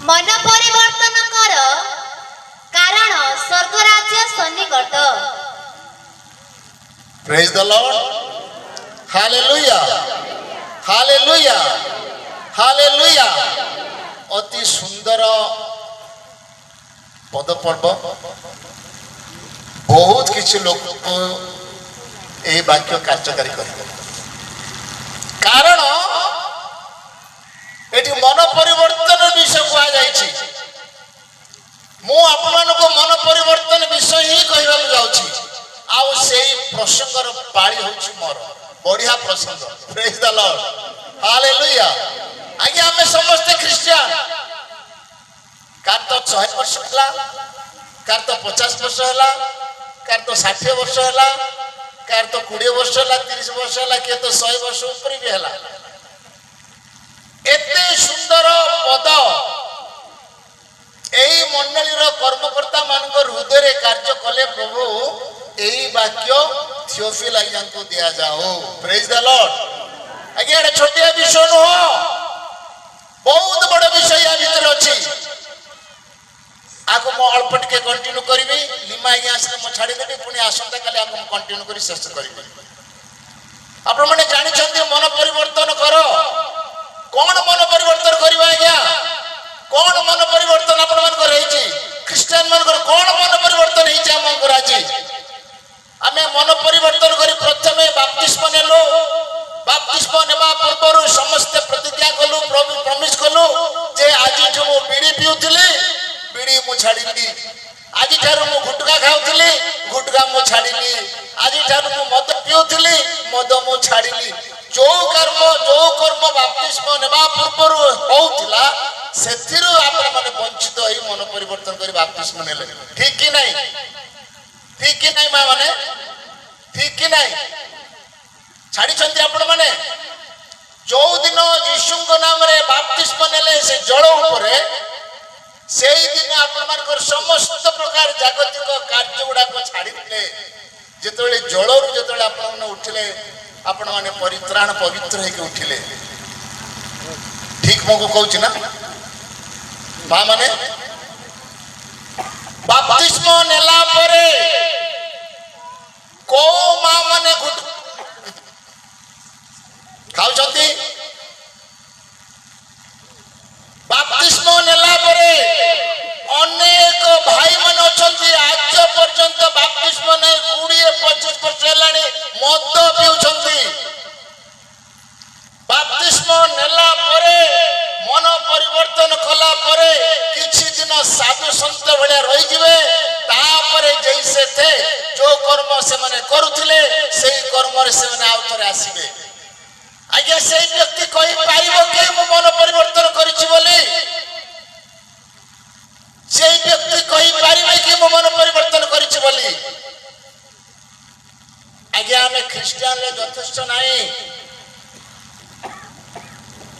मन परिवर्तन कर कारण स्वर्ग राज्य सन्निकट। Praise the Lord, hallelujah hallelujah hallelujah. अति सुंदर पदपर्व। बहुत किसी लोग यही वाक्य कार्यकारी कर कारण एटी मन परिवर्तन विषय कहुई। मु आपण को मन परिवर्तन विषय ही कहवाक जाऊँगी। आउ से प्रसंगर पाली होची मोर बढ़िया प्रसंग। Praise the Lord, hallelujah. आगे आमे समस्त क्रिश्चियन कार तो 100 वर्ष होला, कार तो 50 वर्ष होला, कार तो 60 वर्ष होला, कार तो 20 वर्ष होला, 30 वर्ष होला, के तो 100 वर्ष ऊपर भी होला। एते सुंदर पद एही मंडलीर कर्मकर्ता मान हृदय कार्य कले प्रभु यही वाक्य थियोफिल आज्ञा को दिया जाओ। Praise the Lord. आगे एटा छोटिया विषय नुह, बहुत बड़ विषय या भीतर अच्छी। आको मो अल्प टिके कंटिन्यू करी। लिमा आज्ञा आसले मो छाड़ी देबी, पुणी आसंता काली आको कंटिन्यू करी शेष करी। आपण माने जानि छथि मन परिवर्तन करो। कौन मन परिवर्तन करबा आज्ञा? कौन मन परिवर्तन आपण मन कर हेची? क्रिश्चियन मन कर कौन मन परिवर्तन हेची हम को राजी? आमे मन परिवर्तन करी प्रथमे बाप्तिस्म नेलो। बाप्तिस्म नेबा पूर्व समस्त प्रतिज्ञा कलु, प्रॉमिस कलु जे आज मु बीड़ी पिउथिली, बीड़ी मु छाड़ीली। आज ठारू मु गुटका खाउथिली, गुटका मु छाड़ीली। आज ठारू मु मद पिउथिली, मद मु छाड़ीली। जो कर्म बाप्तिस्म नेबा पूर्व होउथिला सेथिरु आपण माने वंचित होई मन परिवर्तन करी बाप्तिस्म नेले। ठीक कि नहीं? ठीक कि नहीं मां माने? ठीक कि नहीं? छाड़ी छंती आपण माने जो दिन यीशु नाम रे बाप्तिस्म नेले से जल ऊपर से दिन आपण मान समस्त प्रकार जागतिक कार्य गुडा को छाड़ी दिले। जेतबेले जलरु जेतबेले आपण माने उठिले, आपण माने परित्राण पवित्र हेके उठिले। ठीक मको कहूची ना मां माने? बाप्तिस्म नेला परे को मां माने गुट खाउ छथि? बाप्तिस्म नेला परे अनेक भाई मन अछंती आज पर्यंत बाप्तिस्म नै 20-25 वर्ष हेलानी मद पिउछंती। बाप्तिस्म नेला परे मन परिवर्तन कला परे किछि दिन साधु संत भलिया रहि जिवे। तापरे जैसे थे जो कर्म से माने करूथिले सेही कर्म रे से माने आउथरे आसीबे। आज्ञा सेही व्यक्ति कहि पाइबो कि मु मन परिवर्तन करिछि बोली? सेही व्यक्ति कहि पारिबे कि मु मन परिवर्तन करिछि बोली? आज्ञा हमें क्रिश्चियन ले यथेष्ट नाही।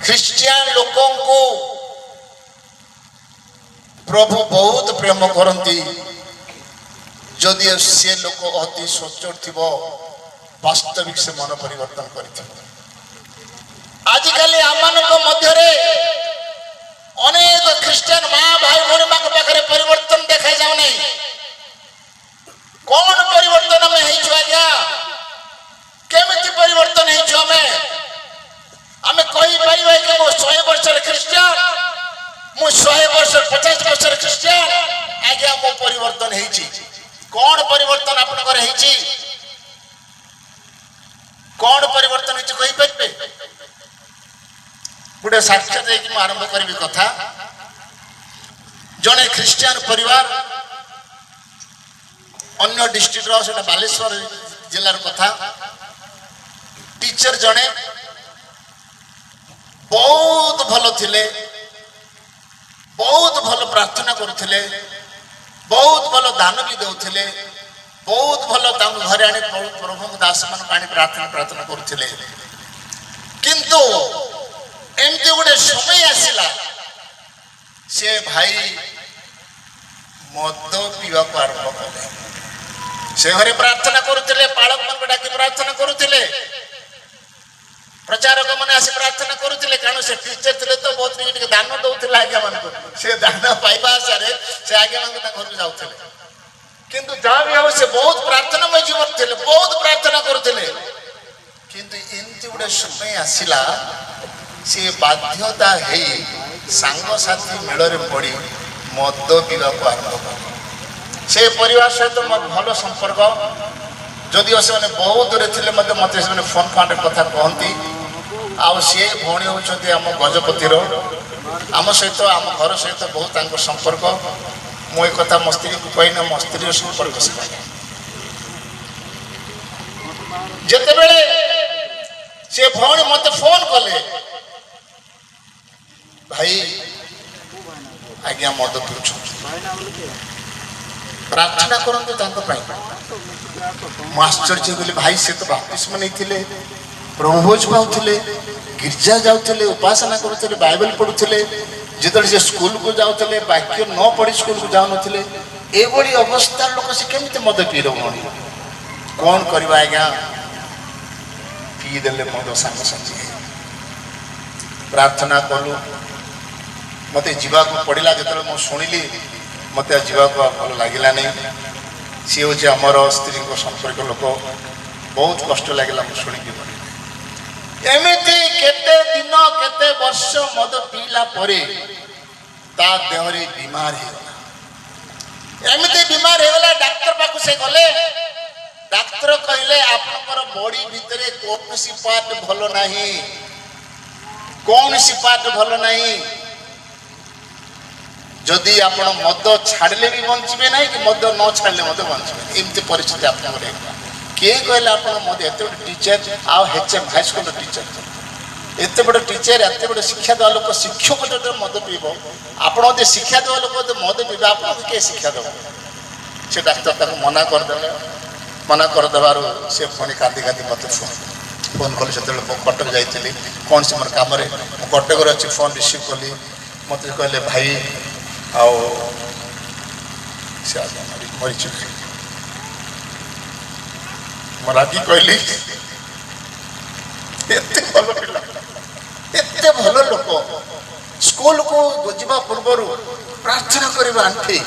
क्रिश्चियन लोकों को प्रभु बहुत प्रेम करती। जदि से लोक अति सोचर थी वास्तविक से मन परिवर्तन कर। आजिकल आम मध्य अनेक क्रिश्चियन माँ भाई भौणी मान पाखे परिवर्तन देखा जाऊ नहीं। कौन परिवर्तन आम आज्ञा? केमिति परिवर्तन आमे कही पाइबा कि मो 100 वर्ष क्रिश्चियन, मु 100 वर्ष 50 वर्ष क्रिश्चियन आज्ञा मो परिवर्तन हेची। कौन परिवर्तन आपण करे हेची? कौन परिवर्तन हेची कहि पाइबे? गुडे साक्षात दे कि आरंभ करबी कथा। जने क्रिश्चियन परिवार अन्य डिस्ट्रिक्ट रो सेटा बालेश्वर जिल्लार कथा। टीचर जने बहुत भल थिले, बहुत भल प्रार्थना करुथिले, बहुत भल दान भी देउथिले, बहुत भल तांग घरे आनी प्रभु दास मान आनी प्रार्थना करुथिले। किंतु एमती गोटे समय आसिला से भाई मद पीवा को आरंभ कले। से घरे प्रार्थना करुथिले, पालक मान डाकी प्रार्थना करुथिले, प्रचारक मैंने आसी प्रार्थना करुले। कारण से टीचर थे तो बहुत दान दौला आज्ञा मान ସେ ଦାନା ପାଇବା ଆଶାରେ ସେ ଆଜ୍ଞା ତାଙ୍କ ଘରକୁ ଯାଉଥିଲେ। କିନ୍ତୁ ଯାହା ବି ହବ ସେ ବହୁତ ପ୍ରାର୍ଥନାମୟ ଜୀବନ ଥିଲେ, ବହୁତ ପ୍ରାର୍ଥନା କରୁଥିଲେ। କିନ୍ତୁ ଏମିତି ଗୋଟେ ସମୟ ଆସିଲା ସେ ବାଧ୍ୟତା ହେଇ ସାଙ୍ଗସାଥି ମେଳରେ ପଡ଼ି ମଦ ପିଇବାକୁ ଆରମ୍ଭ କଲେ। ସେ ପରିବାର ସହିତ ମୋର ଭଲ ସମ୍ପର୍କ, ଯଦିଓ ସେମାନେ ବହୁତ ଦୂରେ ଥିଲେ ମଧ୍ୟ ମୋତେ ସେମାନେ ଫୋନ୍ ଫାନ୍ରେ କଥା କହନ୍ତି। ଆଉ ସିଏ ଭଉଣୀ ହେଉଛନ୍ତି ଆମ ଗଜପତିର, ଆମ ସହିତ ଆମ ଘର ସହିତ ବହୁତ ତାଙ୍କ ସମ୍ପର୍କ। ମୁଁ ଏ କଥା ମୋ ସ୍ତ୍ରୀକୁ କହିନି, ମୋ ସ୍ତ୍ରୀର ସମ୍ପର୍କ ସେମାନେ। ଯେତେବେଳେ ସେ ଭଉଣୀ ମୋତେ ଫୋନ୍ କଲେ, ଭାଇ ଆଜ୍ଞା ମଦ ପିଉଛନ୍ତି, ପ୍ରାର୍ଥନା କରନ୍ତୁ ତାଙ୍କ ପାଇଁ। ମୁଁ ଆଶ୍ଚର୍ଯ୍ୟ କଲି, ଭାଇ ସେ ତ ବାପ୍ତିସ୍ମ ନେଇଥିଲେ, ପ୍ରଭୁ ଭୋଜ ପାଉଥିଲେ, ଗିର୍ଜା ଯାଉଥିଲେ, ଉପାସନା କରୁଥିଲେ, ବାଇବେଲ ପଢୁଥିଲେ। ଯେତେବେଳେ ସେ ସ୍କୁଲକୁ ଯାଉଥିଲେ ବାକ୍ୟ ନ ପଢି ସ୍କୁଲକୁ ଯାଉନଥିଲେ। ଏଭଳି ଅବସ୍ଥାର ଲୋକ ସେ କେମିତି ମଦ ପିଇବ? ଭଉଣୀ କ'ଣ କରିବା ଆଜ୍ଞା, ପିଇଦେଲେ ମଦ ସାଙ୍ଗସାଥି। ପ୍ରାର୍ଥନା କଲୁ, ମୋତେ ଯିବାକୁ ପଡ଼ିଲା। ଯେତେବେଳେ ମୁଁ ଶୁଣିଲି ମୋତେ ଯିବାକୁ ଭଲ ଲାଗିଲାନି। ସିଏ ହେଉଛି ଆମର ସ୍ତ୍ରୀଙ୍କ ସମ୍ପର୍କ ଲୋକ, ବହୁତ କଷ୍ଟ ଲାଗିଲା ମୁଁ ଶୁଣିକି। ଏମିତି କେତେ ଦିନ କେତେ ବର୍ଷ ମଦ ପିଇଲା ପରେ ତା ଦେହରେ ବିମାର ହେଇଗଲା। ଏମିତି ବିମାର ହେଇଗଲା, ଡାକ୍ତର ପାଖକୁ ସେ ଗଲେ। ଡାକ୍ତର କହିଲେ ଆପଣଙ୍କର ବଡି ଭିତରେ କୌଣସି ପାର୍ଟ ଭଲ ନାହିଁ, କୌଣସି ପାର୍ଟ ଭଲ ନାହିଁ। ଯଦି ଆପଣ ମଦ ଛାଡ଼ିଲେ ବି ବଞ୍ଚିବେ ନାହିଁ, କି ମଦ ନ ଛାଡ଼ିଲେ ମଧ୍ୟ ବଞ୍ଚିବେ। ଏମିତି ପରିସ୍ଥିତି ଆପଣଙ୍କର ହେଇଗଲା। କିଏ କହିଲେ ଆପଣ ମଦ? ଏତେ ବଡ଼ ଟିଚର, ଆଉ HM ହାଇସ୍କୁଲର ଟିଚର, ଏତେ ବଡ଼ ଟିଚର, ଏତେ ବଡ଼ ଶିକ୍ଷା ଦେବା ଲୋକ, ଶିକ୍ଷକ ଯଦି ମଦ ପିଇବ, ଆପଣ ଯଦି ଶିକ୍ଷା ଦେବା ଲୋକ ଯଦି ମଦ ପିଇବେ, ଆପଣଙ୍କୁ କିଏ ଶିକ୍ଷା ଦେବ? ସେ ଡାକ୍ତର ତାକୁ ମନା କରିଦେଲେ। ମନା କରିଦେବାରୁ ସେ ପୁଣି କାନ୍ଦି କାନ୍ଦି ମୋତେ ଫୋନ୍ କଲି। ସେତେବେଳେ ମୁଁ କଟକ ଯାଇଥିଲି କୌଣସି ମୋର କାମରେ, ମୁଁ କଟକରେ ଅଛି। ଫୋନ୍ ରିସିଭ୍ କଲି, ମୋତେ କହିଲେ ଭାଇ ଆଉ ସେ ମରିଛୁ। ମୁଁ ରାଗି କହିଲି, ଏତେ ଭଲ ପିଲା, ଏତେ ଭଲ ଲୋକ, ସ୍କୁଲକୁ ଯିବା ପୂର୍ବରୁ ପ୍ରାର୍ଥନା କରିବା ଆଣ୍ଠେଇ।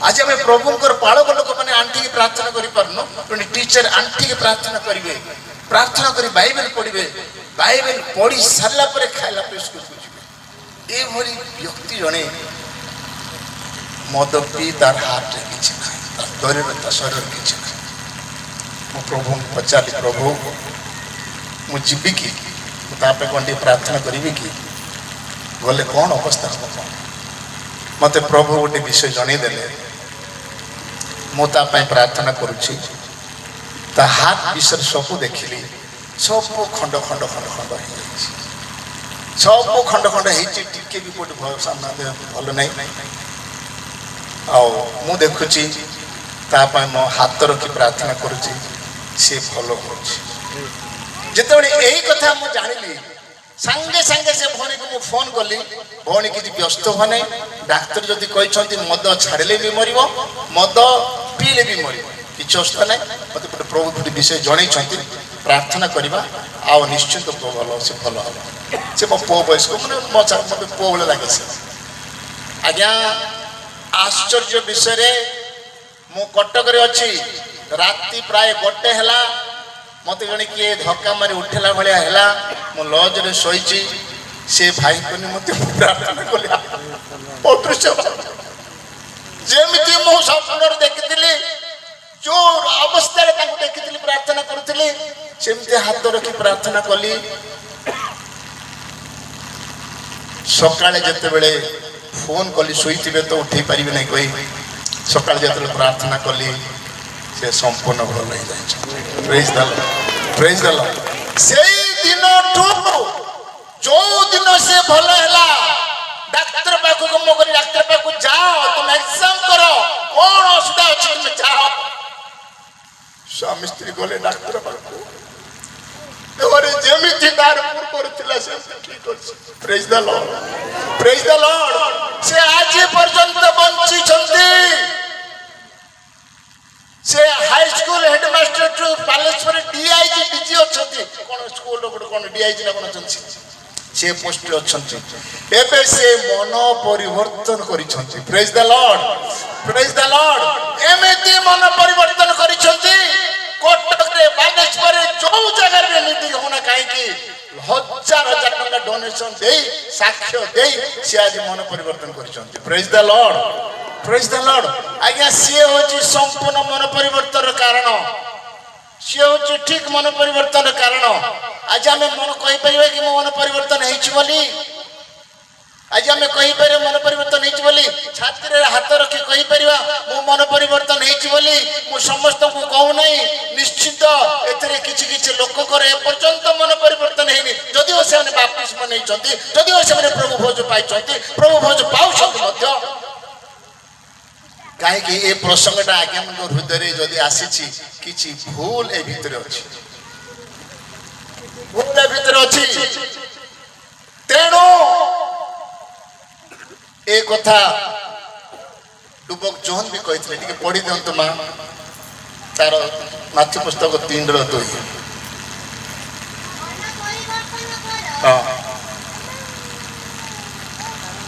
ଆଜି ଆମେ ପ୍ରଭୁଙ୍କର ପାଳକ ଲୋକମାନେ ଆଣ୍ଠିକି ପ୍ରାର୍ଥନା କରିପାରୁନୁ, ତେଣୁ ଟିଚର ଆଣ୍ଠିକି ପ୍ରାର୍ଥନା କରିବେ, ପ୍ରାର୍ଥନା କରି ବାଇବେଲ ପଢିବେ, ବାଇବେଲ ପଢି ସାରିଲା ପରେ ଖାଇଲା ପରେ ସ୍କୁଲକୁ ଯିବେ। ଏଭଳି ବ୍ୟକ୍ତି ଜଣେ ମଦ ପିଇ ତାର ହାର୍ଟରେ କିଛି ନାହିଁ, ତାର ଶରୀରରେ କିଛି ନାହିଁ। ମୁଁ ପ୍ରଭୁଙ୍କୁ ପଚାରିଲି, ପ୍ରଭୁ ମୁଁ ଯିବି କି? ମୁଁ ତା ପାଇଁ କ'ଣ ଟିକେ ପ୍ରାର୍ଥନା କରିବି କି? ଗଲେ କ'ଣ ଅବସ୍ଥା ହେବ? ମୋତେ ପ୍ରଭୁ ଗୋଟେ ବିଷୟ ଜଣେଇଦେଲେ। ମୁଁ ତା ପାଇଁ ପ୍ରାର୍ଥନା କରୁଛି। ତା ହାତ ବିଷୟରେ ସବୁ ଦେଖିଲି, ସବୁ ଖଣ୍ଡ ଖଣ୍ଡ ଖଣ୍ଡ ଖଣ୍ଡ ହେଇଯାଇଛି, ସବୁ ଖଣ୍ଡ ଖଣ୍ଡ ହେଇଛି। ଟିକେ ବି କୋଉଠି ଭଲ ନାହିଁ। ଆଉ ମୁଁ ଦେଖୁଛି, ତା ପାଇଁ ମୋ ହାତ ରଖି ପ୍ରାର୍ଥନା କରୁଛି, ସେ ଭଲ ହେଉଛି। ଯେତେବେଳେ ଏହି କଥା ମୁଁ ଜାଣିଲି, ସାଙ୍ଗେ ସାଙ୍ଗେ ସେ ଭଉଣୀକୁ ମୁଁ ଫୋନ୍ କଲି। ଭଉଣୀ କିଛି ବ୍ୟସ୍ତ ହୁଅ ନାହିଁ, ଡାକ୍ତର ଯଦି କହିଛନ୍ତି ମଦ ଛାଡ଼ିଲେ ବି ମରିବ, ମଦ ପିଇଲେ ବି ମରିବ, କିଛି ଅସୁବିଧା ନାହିଁ। ମୋତେ ଗୋଟେ ପ୍ରଭୁ ଗୋଟେ ବିଷୟ ଜଣେଇଛନ୍ତି, ପ୍ରାର୍ଥନା କରିବା, ଆଉ ନିଶ୍ଚିନ୍ତ ଭଲ, ସେ ଭଲ ହେବ। ସେ ମୋ ପୁଅ ବୟସ୍କ, ମାନେ ମୋତେ ପୁଅ ଭଳି ଲାଗେ ସେ। ଆଜ୍ଞା ଆଶ୍ଚର୍ଯ୍ୟ ବିଷୟରେ, ମୁଁ କଟକରେ ଅଛି, ରାତି ପ୍ରାୟ 1 ହେଲା। ମୋତେ ଜଣେ କିଏ ଧକ୍କା ମାରି ଉଠିଲା ଭଳିଆ ହେଲା। ମୁଁ ଲଜରେ ଶୋଇଛି। ସେ ଭାଇଙ୍କୁ ମୋତେ ପ୍ରାର୍ଥନା କଲି, ଅଦୃଶ୍ୟ ଯେମିତି ମୁଁ ସ୍ୱପ୍ନରେ ଦେଖିଥିଲି, ଯୋଉ ଅବସ୍ଥାରେ ତାଙ୍କୁ ଦେଖିଥିଲି ପ୍ରାର୍ଥନା କରୁଥିଲି, ସେମିତି ହାତ ରଖି ପ୍ରାର୍ଥନା କଲି। ସକାଳେ ଯେତେବେଳେ ଫୋନ୍ କଲି, ଶୋଇଥିବେ ତ ଉଠେଇ ପାରିବି ନାହିଁ କହି, ସକାଳେ ଯେତେବେଳେ ପ୍ରାର୍ଥନା କଲି, ସେ ସମ୍ପୂର୍ଣ୍ଣ ଭଲ ହେଇଯାଇଛି। ପ୍ରେଜ୍ ଦ ଲର୍ଡ, ପ୍ରେଜ୍ ଦ ଲର୍ଡ। ସେଇ ଦିନଠୁ ଯୋଉ ଦିନ ସେ ଭଲ ହେଲା, ଡାକ୍ତର ପାଖକୁ ମୁଁ କରି, ଡାକ୍ତର ପାଖକୁ ଯାଅ, ତୁମେ ଏକ୍ସାମ କର, କ'ଣ ଅସୁବିଧା ଅଛି ତୁମେ ଯାଅ। ସ୍ୱାମୀ ସ୍ତ୍ରୀ ଗଲେ ଡାକ୍ତର ପାଖକୁ। ଯେମିତି ତାର ପୂର୍ବରୁ ଥିଲା ସେମିତି ଠିକ ଅଛି। ପ୍ରେଜ୍ ଦ ଲର୍ଡ, ପ୍ରେଜ୍ ଦ ଲର୍ଡ। ସେ ଆଜି ପର୍ଯ୍ୟନ୍ତ ବଞ୍ଚିଛନ୍ତି। ସେ ହାଇସ୍କୁଲ ହେଡମାଷ୍ଟର ଠୁ ବାଲେଶ୍ୱର DIG DG ଅଛନ୍ତି, କ'ଣ ସ୍କୁଲର ଗୋଟେ କ'ଣ DIG ନା କ'ଣ ଅଛନ୍ତି। ସେ ପୋଷ୍ଟରେ ଅଛନ୍ତି। ଏବେ ସେ ମନ ପରିବର୍ତ୍ତନ କରିଛନ୍ତି। ପ୍ରେଜ୍ ଦ ଲର୍ଡ, ପ୍ରେଜ୍ ଦ ଲର୍ଡ। ଏମିତି ମନ ପରିବର୍ତ୍ତନ କରିଛନ୍ତି, କଟକରେ ବାଲେଶ୍ୱରରେ ଯୋଉ ଜାଗାରେ ବି ମିଟିଂ ହଉନା କାହିଁକି ହଜାର ହଜାର ଟଙ୍କା ଡୋନେସନ ଦେଇ ସାକ୍ଷ୍ୟ ଦେଇ ସେ ଆଜି ମନ ପରିବର୍ତ୍ତନ କରିଛନ୍ତି। ପ୍ରେଜ୍ ଦ ଲର୍ଡ, ପ୍ରେଜ୍ ଦ ଲର୍ଡ। ଆଜ୍ଞା ସିଏ ହଉଛି ସମ୍ପୂର୍ଣ୍ଣ ମନ ପରିବର୍ତ୍ତନର କାରଣ। ସିଏ ହଉଛି ଠିକ ମନ ପରିବର୍ତ୍ତନ କାରଣ। ଆଜି ଆମେ ମନ କହିପାରିବା କି ମୋ ମନ ପରିବର୍ତ୍ତନ ହେଇଛି ବୋଲି? ଆଜି ଆମେ କହିପାରିବା ମନ ପରିବର୍ତ୍ତନ ହେଇଛି ବୋଲି? ଛାତିରେ ହାତ ରଖି କହିପାରିବା ମୁଁ ମନ ପରିବର୍ତ୍ତନ ହେଇଛି ବୋଲି? ମୁଁ ସମସ୍ତଙ୍କୁ କହୁନାହିଁ, ନିଶ୍ଚିତ ଏଥିରେ କିଛି କିଛି ଲୋକଙ୍କର ଏପର୍ଯ୍ୟନ୍ତ ମନ ପରିବର୍ତ୍ତନ ହେଇନି। ଯଦିଓ ସେମାନେ ବାପ୍ତିସ୍ମ ନେଇଛନ୍ତି, ଯଦିଓ ସେମାନେ ପ୍ରଭୁ ଭୋଜ ପାଇଛନ୍ତି, ପ୍ରଭୁ ଭୋଜ ପାଉଛନ୍ତି ମଧ୍ୟ। କାହିଁକି ଏ ପ୍ରସଙ୍ଗଟା ଆଜ୍ଞାଙ୍କ ହୃଦୟରେ ଯଦି ଆସିଛି, କିଛି ଭୁଲ ଏ ଭିତରେ ଅଛି, ଭୁଲ ଏ ଭିତରେ ଅଛି। ତେଣୁ ଏ କଥା ଡୁବକ ଜୋହନ ବି କହିଥିଲେ। ଟିକେ ପଢି ଦିଅନ୍ତୁ ମା, ତାର ମାଥ୍ୟୁ ପୁସ୍ତକ 3:2। ହଁ,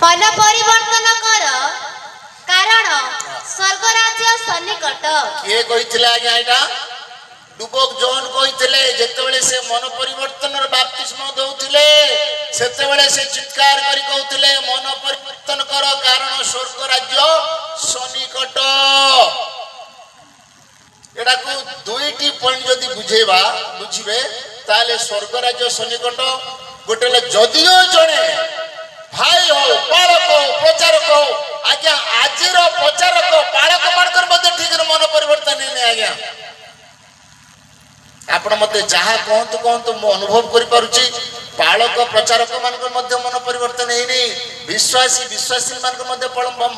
ମନ ପରିବର୍ତ୍ତନ କର, କାରଣ ସ୍ୱର୍ଗ ରାଜ୍ୟ ସନ୍ନିକଟ। କିଏ କହିଥିଲେ ଆଜ୍ଞା ଏଇଟା? ଡୁବକ ଜୋହନ କହିଥିଲେ। ଯେତେବେଳେ ସେ ମନ ପରିବର୍ତ୍ତନର ବାପ୍ତିସ୍ମ ଦଉଥିଲେ, ସେତେବେଳେ ସେ ଚିତ୍କାର କରି କହୁଥିଲେ ମନ ପରିବର୍ତ୍ତନ କର, କାରଣ ସ୍ୱର୍ଗ ରାଜ୍ୟ ସନ୍ନିକଟ। ଏଟାକୁ ଦୁଇଟି ପଏଣ୍ଟ ଯଦି ବୁଝିବେ ତାହେଲେ ସ୍ୱର୍ଗ ରାଜ୍ୟ ସନ୍ନିକଟ ଗୋଟେ ହେଲେ ଯଦିଓ ଜଣେ ଭାଇ ହଉ, ବାଳକ ହଉ, ପ୍ରଚାରକ ହଉ, ଆଜ୍ଞା ଆଜିର ପ୍ରଚାରକ ବାଳକ ମାନଙ୍କର ମଧ୍ୟ ଠିକରେ ମନ ପରିବର୍ତ୍ତନ ହେଇନି। ଆଜ୍ଞା ଆପଣ ମତେ ଯାହା କହନ୍ତୁ କହନ୍ତୁ, ମୁଁ ଅନୁଭବ କରିପାରୁଛି ବାଳକ ପ୍ରଚାରକ ମାନଙ୍କର ମଧ୍ୟ ମନ ପରିବର୍ତ୍ତନ ହେଇନି। ବିଶ୍ୱାସୀ ମାନଙ୍କ ମଧ୍ୟ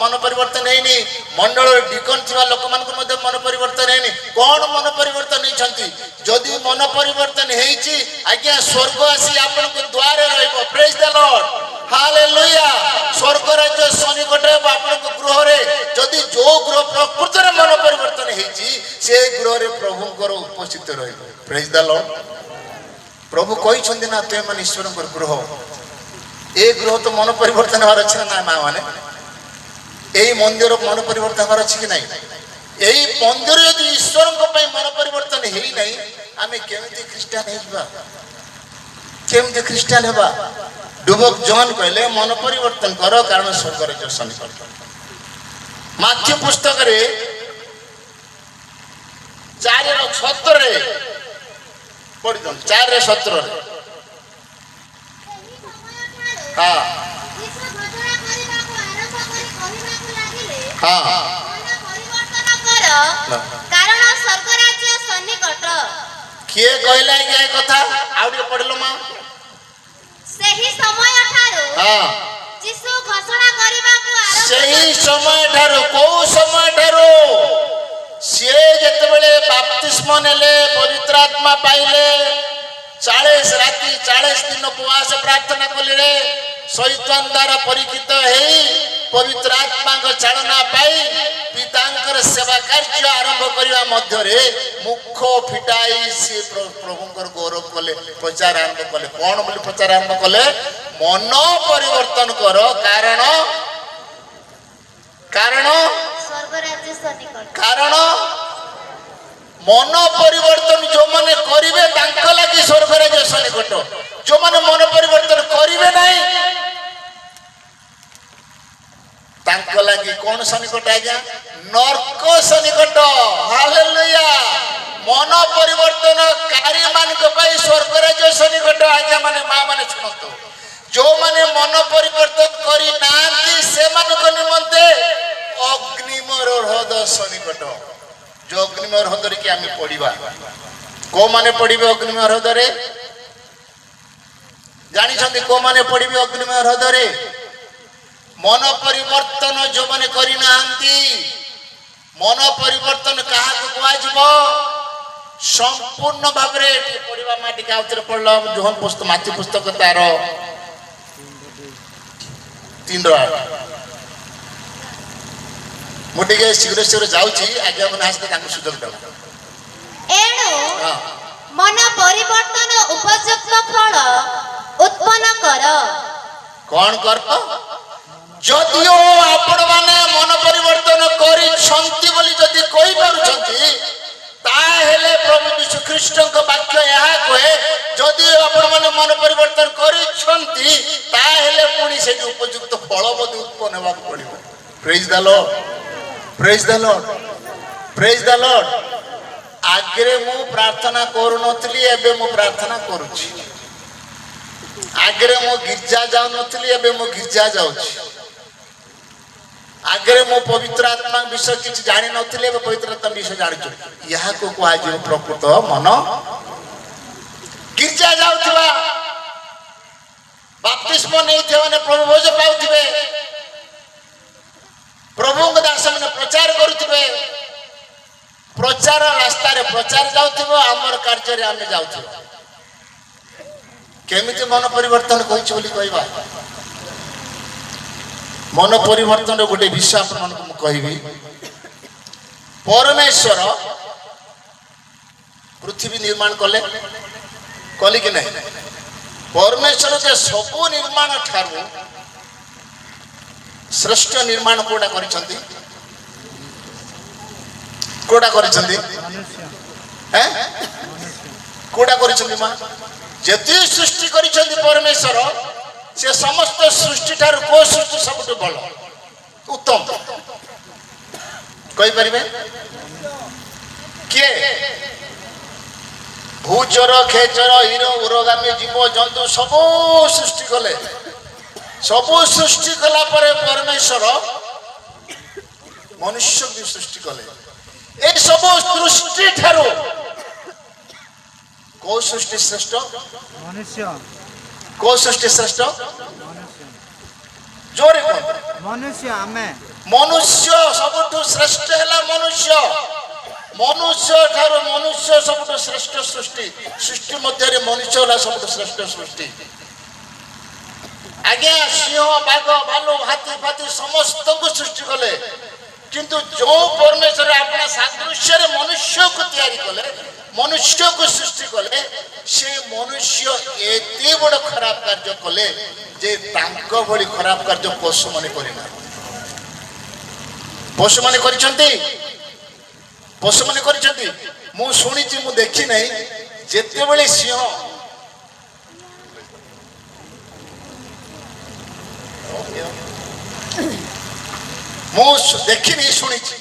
ମନ ପରିବର୍ତ୍ତନ ହେଇନି। ମଣ୍ଡଳରେ ଡିକନ ଥିବା ଲୋକମାନଙ୍କ ମଧ୍ୟ ମନ ପରିବର୍ତ୍ତନ ହେଇନି। କଣ ମନ ପରିବର୍ତ୍ତନ ହେଇଛନ୍ତି? ଯଦି ମନ ପରିବର୍ତ୍ତନ ହେଇଛି, ଆଜ୍ଞା ସ୍ୱର୍ଗ ଆସି ଆପଣଙ୍କ ଦ୍ୱାରରେ ରହିବ। ପ୍ରେଜ୍ ଦ ଲର୍ଡ, ହାଲେଲୁୟା। ସ୍ୱର୍ଗ ରାଜ୍ୟ ସନ୍ନିକଟ ହେବ ଆପଣଙ୍କ ଗୃହରେ। ଯଦି ଯୋଉ ଗୃହ ପ୍ରକୃତରେ ମନ ପରିବର୍ତ୍ତନ ହେଇଛି, ସେ ଗୃହରେ ପ୍ରଭୁଙ୍କର ଉପସ୍ଥିତ ରହିବ। ପ୍ରେଜ୍ ଦ ଲର୍ଡ। ପ୍ରଭୁ କହିଛନ୍ତି ନା, ତୁମେ ମାନେ ଈଶ୍ୱରଙ୍କର ଗୃହ। ଏ ଗୃହ ତ ମନ ପରିବର୍ତ୍ତନ ହେବାର ଅଛି ନା ମା ମାନେ? ଏଇ ମନ୍ଦିର ମନ ପରିବର୍ତ୍ତନ ହେବାର ଅଛି କି ନାହିଁ? ଏଇ ମନ୍ଦିର ଯଦି ଈଶ୍ୱରଙ୍କ ପାଇଁ ମନ ପରିବର୍ତ୍ତନ ହେଇନାହିଁ, ଆମେ କେମିତି ଖ୍ରୀଷ୍ଟିଆନ ହେଇଯିବା? କେମିତି ଖ୍ରୀଷ୍ଟିଆନ ହେବା? ଡୁବକ ଜୋହନ କହିଲେ ମନ ପରିବର୍ତ୍ତନ କର, କାରଣ ସ୍ୱର୍ଗ ରାଜ୍ୟ ସନ୍ନିକଟ। ମାଥ୍ୟୁ ପୁସ୍ତକରେ 4:17 ପଢିଦିଅନ୍ତୁ। 4:17। ହଁ, ହଁ, କାରଣ ସ୍ୱର୍ଗ ରାଜ୍ୟ ସନ୍ନିକଟ। କିଏ କହିଲା ଆଜ୍ଞା ଏ କଥା? ଆଉ ଟିକେ ପଢିଲ ମା। ସେହି ସମୟ ଠାରୁ ହଁ, ଯୀଶୁ ଘୋଷଣା କରିବାକୁ ସେହି ସମୟ ଠାରୁ। କୋଉ ସମୟ ଠାରୁ? ସିଏ ଯେତେବେଳେ ବାପ୍ତିସ୍ମ ନେଲେ, ପବିତ୍ର ଆତ୍ମା ପାଇଲେ, 40 ରାତି 40 ଦିନ ଉପବାସ ପ୍ରାର୍ଥନା କଲେ, ଶୈତାନ ଦ୍ୱାରା ପରୀକ୍ଷିତ ହେଇ ପବିତ୍ର ଆତ୍ମାଙ୍କ ଚାଳନା ପାଇ ପିତାଙ୍କର ସେବା କାର୍ଯ୍ୟ ଆରମ୍ଭ କରିବା ମଧ୍ୟରେ ମୁଖ ଫିଟାଇ ସିଏ ପ୍ରଭୁଙ୍କର ଗୌରବ କଲେ, ପ୍ରଚାର ଆରମ୍ଭ କଲେ। କଣ ବୋଲି ପ୍ରଚାର ଆରମ୍ଭ କଲେ? ମନ ପରିବର୍ତ୍ତନ କର, କାରଣ ସ୍ୱର୍ଗ ରାଜ୍ୟ ସନ୍ନିକଟ। କାରଣ ମନ ପରିବର୍ତ୍ତନ ଯୋଉମାନେ କରିବେ ତାଙ୍କ ଲାଗି ସ୍ୱର୍ଗ ରାଜ୍ୟ ସନ୍ନିକଟ। ଯୋଉମାନେ ମନ ପରିବର୍ତ୍ତନ କରିବେ ନାହିଁ, ତାଙ୍କ ଲାଗି କଣ ସନ୍ନିକଟ ଆଜ୍ଞା? ନର୍କ ସନ୍ନିକଟ। ହାଲେଲୁୟା। ମନ ପରିବର୍ତ୍ତନ କାରୀ ମାନଙ୍କ ପାଇଁ ସ୍ୱର୍ଗ ରାଜ୍ୟ ସନ୍ନିକଟ। ଆଜ୍ଞା ମାନେ ମା ମାନେ ଶୁଣନ୍ତୁ, ଯୋଉମାନେ ମନ ପରିବର୍ତ୍ତନ କରି ନାହାନ୍ତି ସେମାନଙ୍କ ନିମନ୍ତେ ଅଗ୍ନିମୟ ହ୍ରଦ ସନ୍ନିକଟ। ଯୋଉ ଅଗ୍ନିମୟ ହ୍ରଦରେ କି ଆମେ ପଡିବା। କୋଉମାନେ ପଡିବେ ଅଗ୍ନିମୟ ହ୍ରଦରେ? ଜାଣିଛନ୍ତି କୋଉମାନେ ପଡିବେ ଅଗ୍ନିମୟ ହ୍ରଦରେ? ମନ ପରିବର୍ତ୍ତନ ଯୋଉମାନେ କରିନାହାନ୍ତି। ମନ ପରିବର୍ତ୍ତନ କାହାକୁ କୁହାଯିବ? ସମ୍ପୂର୍ଣ୍ଣ ଭାବରେ ପଢିବା ମା, ଟିକେ ଆଉଥରେ ପଢିଲ। ଜୋହନ ପୁସ୍ତକ, ମାଥ୍ୟୁ ପୁସ୍ତକ ତାର 3:8। ମୁଁ ଟିକେ ଶୀଘ୍ର ଶୀଘ୍ର ଯାଉଛି, ଆଜ୍ଞା ମାନେ ଆସିଲେ ତାଙ୍କୁ ସୁଯୋଗ ଦେବ। ଏଣୁ ମନ ପରିବର୍ତ୍ତନ ଉପଯୁକ୍ତ ଫଳ उत्पन्न कर कौन कर जदिओ आपण माने मन परिवर्तन करिसंती बोली जदि कहि पारुछंती ताहेले प्रभु यीशु ख्रीष्ट को वाक्य यहा कहे जदि आपण माने मन परिवर्तन करिसंती ताहेले पुनी से उपयुक्त फल बदि उत्पन्न हेबा पड़िबो praise the Lord praise the Lord praise the Lord आगरे मु प्रार्थना करू नथली एबे मु प्रार्थना करूची आगरे मो गिरजा जाऊ नथली एबे मो गिरजा जाउची आगरे मो पवित्र आत्मा विषय किछ जानि नथली एबे पवित्र आत्मा विषय जानिछु यहा को कुआ जे प्रकृत मन गिरजा जाउथबा बपतिस्मा नै थेवने प्रभु भोज पाउथिबे प्रभु को दास माने प्रचार करूथिबे प्रचार रास्ता रे प्रचार जाउथिबो हमर कार्य रे हम जाउथिबो केमिति मन परिवर्तन कहिछि बोली कहबा मन परिवर्तन गोटे विषय आपन को कहबी परमेश्वर पृथ्वी निर्माण कले कली कि नहीं परमेश्वर के सब निर्माण ठारू श्रेष्ठ निर्माण कोडा करिसंती कोडा करिसंती हैं कोडा करिसंती मा जति सृष्टि करिसंती परमेश्वर से समस्त सृष्टि ठारू को सृष्टि सबटु बल उत्तम कहि परिबे के भूचर खेचर हिरो उरोगामी जीव जंतु सब सृष्टि कले सब सृष्टि कला परे परमेश्वर मनुष्य भी सृष्टि कले ए सब सृष्टि ठारू को सृष्टि श्रेष्ठ मनुष्य को सृष्टि श्रेष्ठ जोरे को मनुष्य आमे मनुष्य सबटु श्रेष्ठ हैला मनुष्य मनुष्य ठारू मनुष्य सबटु श्रेष्ठ सृष्टि सृष्टि मध्य रे मनुष्य होला सबटु श्रेष्ठ सृष्टि आगे सिंह बाघ भालू हाथी फाथी समस्त को सृष्टि कले किंतु जो परमेश्वर अपना सादृश्य रे मनुष्य को तैयारी कले मनुष्य को सृष्टि कले से मनुष्य एते बड़ खराब कार्य कले जे तांको भली खराब कार्य पशु माने करिना पशु माने करिसंती पशु माने करिसंती मु सुनिछि मु देखि नै जेते बेले सिंह मु देखि नै सुनिछि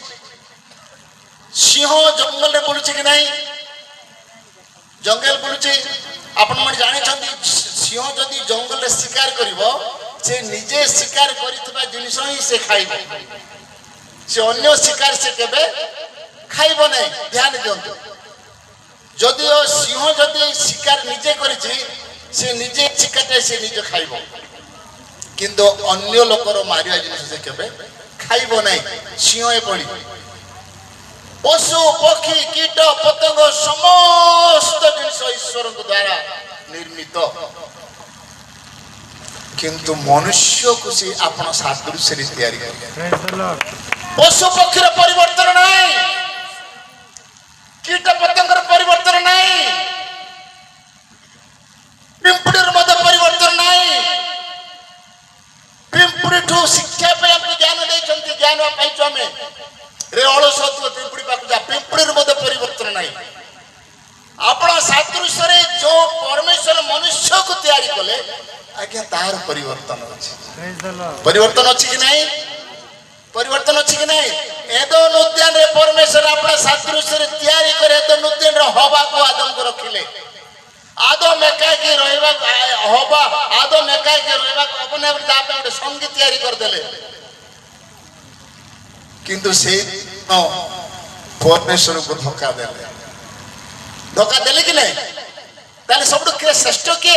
सिंह जंगल रे बुलुछि कि नहीं जंगल बुलुछि आपण मन जानि छथि सिंह जदि जंगल रे शिकार करिवो से निजे शिकार करितबा जिनिस ही से खाइबो से अन्य शिकार से केबे खाइबो नै ध्यान दियंतु जदि ओ सिंह जदि शिकार निजे करिछि से निजे शिकार से निजे खाइबो किंतु अन्य लोकर मारिया जिनिस से केबे खाइबो नै सिंह ए पड़ी पशु पक्षी कीट पतंग समस्त जिनिस ईश्वर द्वारा निर्मित किंतु मनुष्य को से अपना सादृश्य रे तैयारी कर पशु पक्षी रे परिवर्तन नहीं कीट पतंग रे परिवर्तन नहीं पिंपड़ी रे मध्य परिवर्तन नहीं पिंपड़ी ठू शिक्षा पे हम ज्ञान देछंती ज्ञान पाइछो हमें रे अलसत्व पिंपड़ी पाक जा पिंपड़ी रे मध्य परिवर्तन नहीं अपना सादृश्य रे जो परमेश्वर मनुष्य को तैयारी कले आज्ञा तार परिवर्तन अछि परिवर्तन अछि कि नहीं परिवर्तन अछि कि नहीं एदन उद्यान रे परमेश्वर अपना सादृश्य रे तैयारी करे एदन उद्यान रे हवा को आदम को रखिले आदम एका के रहबा हवा आदम एका के रहबा अपने आप में संगीत तैयारी कर देले किंतु से परमेश्वर को धोखा देले कि नहीं ताले सबटु के श्रेष्ठ के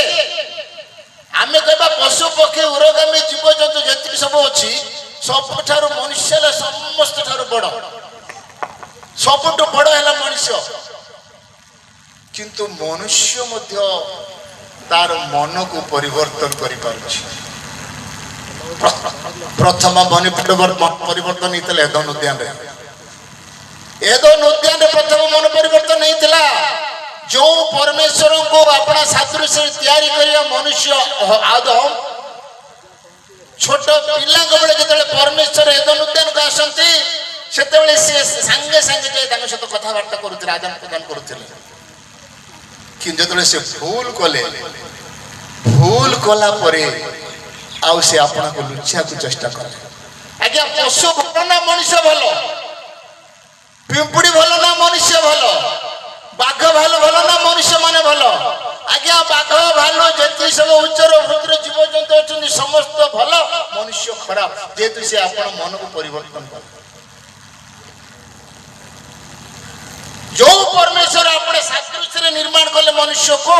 आमे कहबा पशु पक्षी उरोगामी जीव जंतु जति सब अछि सब ठारो मनुष्य ले समस्त ठारो बड़ सबटु बड़ हैला मनुष्य किंतु मनुष्य मध्य तार मन को परिवर्तन करि पारुछि प्रथम मन परिवर्तन हितले एदन उद्यान रे प्रथम मन परिवर्तन नहीं थिला जो परमेश्वर को अपना सादृश्य तैयारी करिया मनुष्य आदम छोट पिला बेले जो परमेश्वर एदन उद्यान को आसती से सांगे सांगे जाए सहित कथबार्ता करुले आदान प्रदान करुले कि जो से भूल कले भूल कला परे आउ से आपना को लुचिया को चेष्टा कले आज्ञा पशु भल ना मनुष्य भल पिंपुड़ी भल ना मनुष्य भल बाघ भालू भल ना मनुष्य माने भल आज्ञा बाघ भालू जी सब उच्चर वृद्ध जीव जंतु अच्छा समस्त भल मनुष्य खराब जेहेतु से आपण मन को परिवर्तन कर जो परमेश्वर अपने सादृश्य निर्माण कले मनुष्य को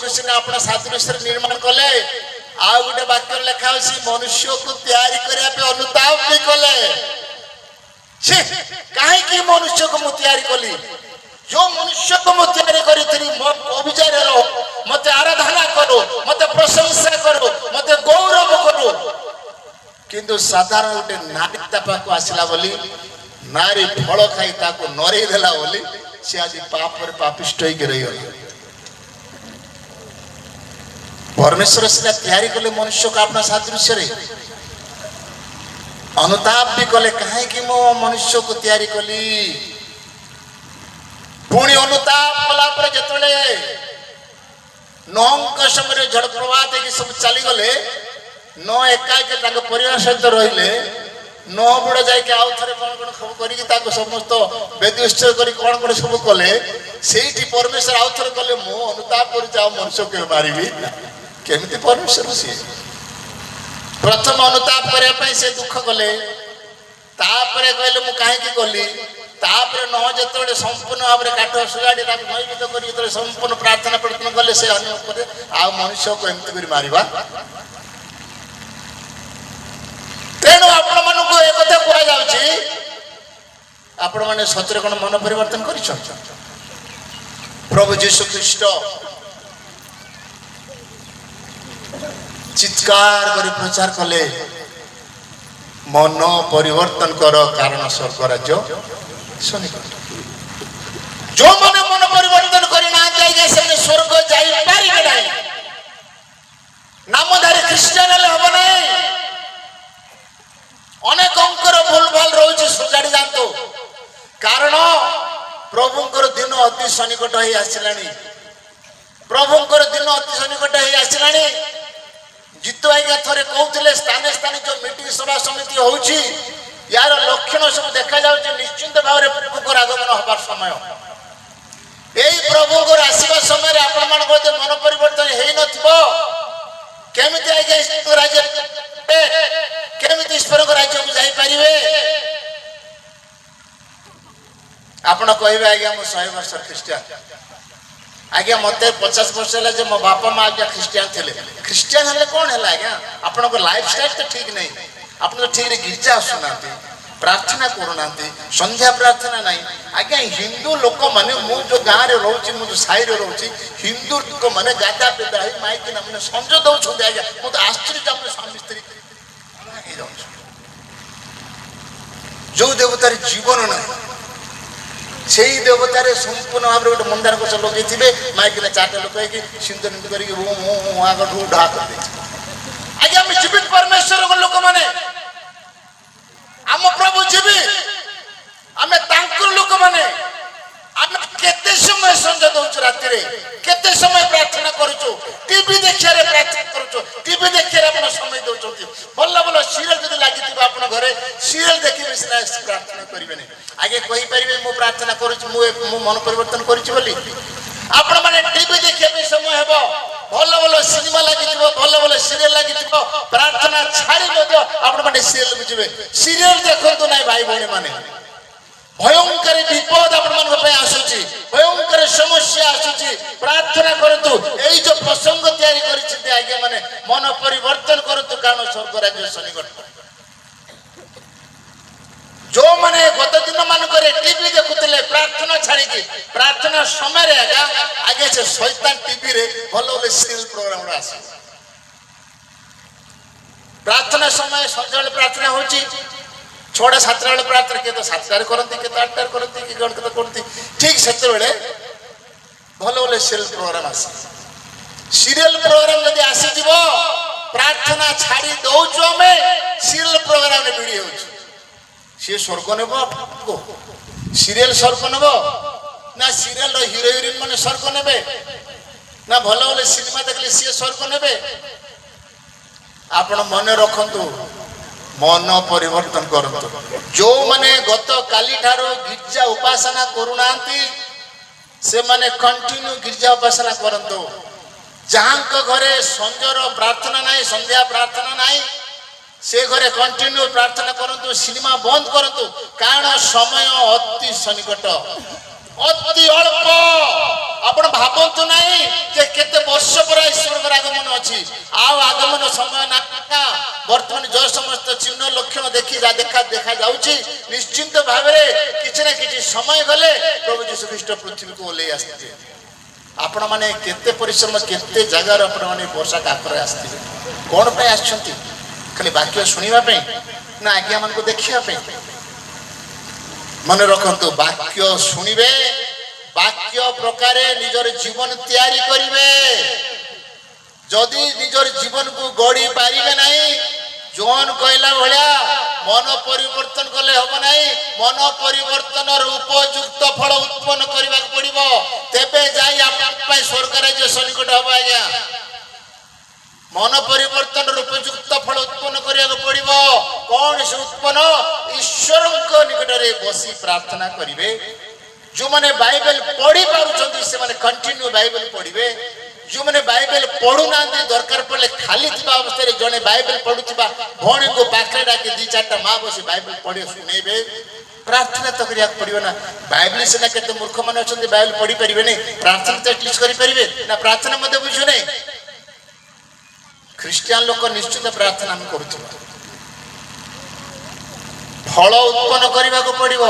सिना अपना सादृश्य निर्माण कले आ गोटे वाक्य लिखा मनुष्य को तैयारी करने अनुताप भी कले कहीं मनुष्य को मु तैयारी कली जो मनुष्य को मु तैयारी करी अभिचार रहो मत आराधना करो मत प्रशंसा करो मत गौरव करो किंतु साधारण गोटे नारी पाक आसला बोली नारी फल खाई ताको नरे देला बोली से आज पाप पर पापिष्ट होई रही परमेश्वर से तैयारी कले मनुष्य को अपना सादृश्य रे अनुताप भी कले कहीं कि मो मनुष्य को तैयारी कली पुणी अनुताप कला पर जतले नौंक समय झड़ प्रभात है कि सब चली गले न एकाके ताको परिवार सहित रहिले न बुड़ा जाए कि आउ थरे कोन सब करी ताको समस्त वेदिष्ठ करी कोन सब कले सेठी परमेश्वर आउ थरे कले मो अनुताप कर जाओ मनुष्य के मारिबी केमिति परमेश्वर से प्रथम अनुताप करे पे से दुख गले तापरे कहले मु काहे की गली तापरे न जतबे संपूर्ण भाव रे काठ सुगाडी ताक नैवेद्य करी जतबे संपूर्ण प्रार्थना प्रार्थना गले से अन्य करे आ मनुष्य को एमति करी मारिबा तेणु आपण मन को एक कथा कोआ जाउची आपण माने सत्य कोन मन परिवर्तन करिछ प्रभु यीशु ख्रीष्ट चित्कार करी प्रचार कले मन परिवर्तन कर कारण स्वर्ग राज्य सन्निकट जो माने मन परिवर्तन करी ना जाए से स्वर्ग जाई पारिबे नाही नामधारी ख्रिस्टियन ले हो नाही अनेक अंकर भूल भाल रोज सुजाड़ी जानतो कारण प्रभुंकर दिन अति सन्निकट होई आसिलानी प्रभुंकर दिन अति सन्निकट होई आसिलानी जितु आज्ञा थरे कहते स्थाने स्थाने जो मीटिंग सभा समिति होउची यार लक्षण सब देखा जाउची निश्चिंत भाव रे प्रभुकर आगमन होबार समय एई प्रभुकर आसीबा समय रे आपण मान को मन परिवर्तन हेई नथिबो केमिति आज्ञा ईश्वर राज्य केमिति ईश्वर को राज्य को जाई परिबे आपण कहबे आज्ञा मो 100 वर्ष ख्रिस्टियन आज्ञा मत 50 वर्ष है जो मो बापा माँ आज्ञा ख्रिस्टियन थे ख्रिस्टियन हेले कौन है आज्ञा आपण को लाइफ स्टाइल तो ठीक नहीं आप तो ठीक गिरजा आसुना प्रार्थना करूना संध्या प्रार्थना नहीं आज्ञा हिंदू लोक मैंने मु जो गाँव में रोचे मु जो साई रोचे हिंदू लोक मैंने गाधा पेदा माइक मैंने संज दौरान आज्ञा मत आश्चर्य अपने स्वामी स्त्री जो देवतार जीवन ना से देवतार संपूर्ण भाव में गोटे मंदार गछ लगे माइक ने 4टा लोक सिंदूर नीति करके आग ढा कर आज्ञा आम जीवित परमेश्वर लोक मैंने आम प्रभु जीवी आम लोक मैंने आम केते समय संजय दौचु राति केते समय प्रार्थना करूँ टीवी देखिए प्रार्थना करूँ टीवी देखिए आप समय दौरान भल भल सीरियल जब लगी आप घरे सीरियल देखिए सीना प्रार्थना करेंगे आगे कहींपर मु प्रार्थना करुँ मन परिवर्तन करी आपण मैंने टीवी देखिए समय हे भल भल सिनेमा लगी भल भल सीरियल लगी प्रार्थना छाड़ी आपण मैंने सीरियल बुझे सीरियल देखो ना भाई भाई मैंने भयंकर विपद आपण आसूची भयंकर समस्या आसूची प्रार्थना करतु एई जो प्रसंग तैयारी करिसेते आज्ञा माने मन परिवर्तन करतु कारण स्वर्ग राज्य सन्निकट जो माने गत दिन मान करे टीवी देखुतले प्रार्थना छाड़ी की प्रार्थना समय रे आगे से शैतान टीवी रे भलो भलो सीरियल प्रोग्राम रा आसे प्रार्थना समय संजय प्रार्थना होची ଛଅଟା ସାତଟା ବେଳେ ପ୍ରାର୍ଥନା କିଏ ତ ସାତଟାରେ କରନ୍ତି, କିଏ ତ ଆଠଟାରେ କରନ୍ତି, କିଏ ଜଣ କେତେ କରନ୍ତି। ଠିକ୍ ସେତେବେଳେ ଭଲ ଭଲ ସିରିଏଲ ପ୍ରୋଗ୍ରାମ ଆସେ। ସିରିଏଲ ପ୍ରୋଗ୍ରାମ ଯଦି ଆସିଯିବ ପ୍ରାର୍ଥନା ଛାଡି ଦଉଛୁ ଆମେ, ସିରିଏଲ ପ୍ରୋଗ୍ରାମରେ ଭିଡି ହଉଛୁ। ସିଏ ସ୍ୱର୍ଗ ନେବ, ସିରିଏଲ ସ୍ୱର୍ଗ ନେବ ନା ସିରିଏଲର ହିରୋ ହିରୋଇନ ମାନେ ସ୍ୱର୍ଗ ନେବେ, ନା ଭଲ ଭଲ ସିନେମା ଦେଖିଲେ ସିଏ ସ୍ୱର୍ଗ ନେବେ? ଆପଣ ମନେ ରଖନ୍ତୁ, ମନ ପରିବର୍ତ୍ତନ କରନ୍ତୁ। ଯୋଉମାନେ ଗତ କାଲି ଠାରୁ ଗିର୍ଜା ଉପାସନା କରୁନାହାନ୍ତି ସେମାନେ କଣ୍ଟିନ୍ୟୁ ଗିର୍ଜା ଉପାସନା କରନ୍ତୁ। ଯାହାଙ୍କ ଘରେ ସଞ୍ଜର ପ୍ରାର୍ଥନା ନାହିଁ, ସନ୍ଧ୍ୟା ପ୍ରାର୍ଥନା ନାହିଁ, ସେ ଘରେ କଣ୍ଟିନ୍ୟୁ ପ୍ରାର୍ଥନା କରନ୍ତୁ, ସିନେମା ବନ୍ଦ କରନ୍ତୁ। କାରଣ ସମୟ ଅତି ସନ୍ନିକଟ, ଅତି ଅଳ୍ପ। ଆପଣ ଭାବନ୍ତୁ ନାହିଁ ଯେ କେତେ ବର୍ଷ ପରେ ଈଶ୍ୱରଙ୍କର ଆଗମନ ଅଛି। ଆଉ ଆଗମନ ସମୟ ନା, ବର୍ତ୍ତମାନ ଯେଉଁ ସମସ୍ତ ଚିହ୍ନ ଲକ୍ଷଣ ଦେଖା ଯାଉଛି, ନିଶ୍ଚିନ୍ତ ଭାବରେ କିଛି ନା କିଛି ସମୟ ଗଲେ ପ୍ରଭୁ ଯୀଶୁ ଖ୍ରୀଷ୍ଟ ପୃଥିବୀକୁ ଓହ୍ଲେଇ ଆସିଥିବେ। ଆପଣ ମାନେ କେତେ ପରିଶ୍ରମ, କେତେ ଜାଗାରୁ ଆପଣ ମାନେ ବର୍ଷା କାକରେ ଆସିଥିବେ। କଣ ପାଇଁ ଆସିଛନ୍ତି? ଖାଲି ବାକ୍ୟ ଶୁଣିବା ପାଇଁ ନା ଆଜ୍ଞା ମାନଙ୍କୁ ଦେଖିବା ପାଇଁ? ମନେ ରଖନ୍ତୁ, ବାକ୍ୟ ଶୁଣିବେ, ବାକ୍ୟ ପ୍ରକାରେ ନିଜର ଜୀବନ ତିଆରି କରିବେ। ଯଦି ନିଜର ଜୀବନକୁ ଗଢି ପାରିବେ ନାହିଁ, ଜୋହନ କହିଲା ଭଳିଆ ମନ ପରିବର୍ତ୍ତନ କଲେ ହବ ନାହିଁ। ମନ ପରିବର୍ତ୍ତନର ଉପଯୁକ୍ତ ଫଳ ଉତ୍ପନ୍ନ କରିବାକୁ ପଡିବ, ତେବେ ଯାଇ ଆପଣଙ୍କ ପାଇଁ ସ୍ୱର୍ଗ ରାଜ୍ୟ ସନ୍ନିକଟ ହବ। ଆଜ୍ଞା, ମନ ପରିବର୍ତ୍ତନର ଉପଯୁକ୍ତ ଫଳ ଉତ୍ପନ୍ନ କରିବାକୁ ପଡିବ। କଣ ସେ ଉତ୍ପନ୍ନ? ଈଶ୍ୱରଙ୍କ ନିକଟରେ ବସି ପ୍ରାର୍ଥନା କରିବେ। ଯୋଉମାନେ ବାଇବେଲ ପଢି ପାରୁଛନ୍ତି ସେମାନେ କଣ୍ଟିନ୍ୟୁ ବାଇବେଲ ପଢିବେ। ଯୋଉମାନେ ବାଇବେଲ ପଢୁନାହାନ୍ତି, ଦରକାର ପଡିଲେ ଖାଲି ଥିବା ଅବସ୍ଥାରେ ଜଣେ ବାଇବେଲ ପଢୁଥିବା ଭଉଣୀଙ୍କୁ ପାଖରେ ଡାକି 2-4ଟା ମା ବସି ବାଇବେଲ ପଢି ଶୁଣେଇବେ। ପ୍ରାର୍ଥନା ତ କରିବାକୁ ପଡିବ ନା। ବାଇବେଲ ସିନା କେତେ ମୂର୍ଖ ମାନେ ଅଛନ୍ତି ବାଇବେଲ ପଢି ପାରିବେନି, ପ୍ରାର୍ଥନା ତ ଆଟଲିଷ୍ଟ କରିପାରିବେ ନା? ପ୍ରାର୍ଥନା ମଧ୍ୟ ବୁଝୁନାହିଁ। ଖ୍ରୀଷ୍ଟିଆନ ଲୋକ ନିଶ୍ଚିତ ପ୍ରାର୍ଥନା ଆମେ କରୁଥିବା। ଫଳ ଉତ୍ପନ୍ନ କରିବାକୁ ପଡିବ।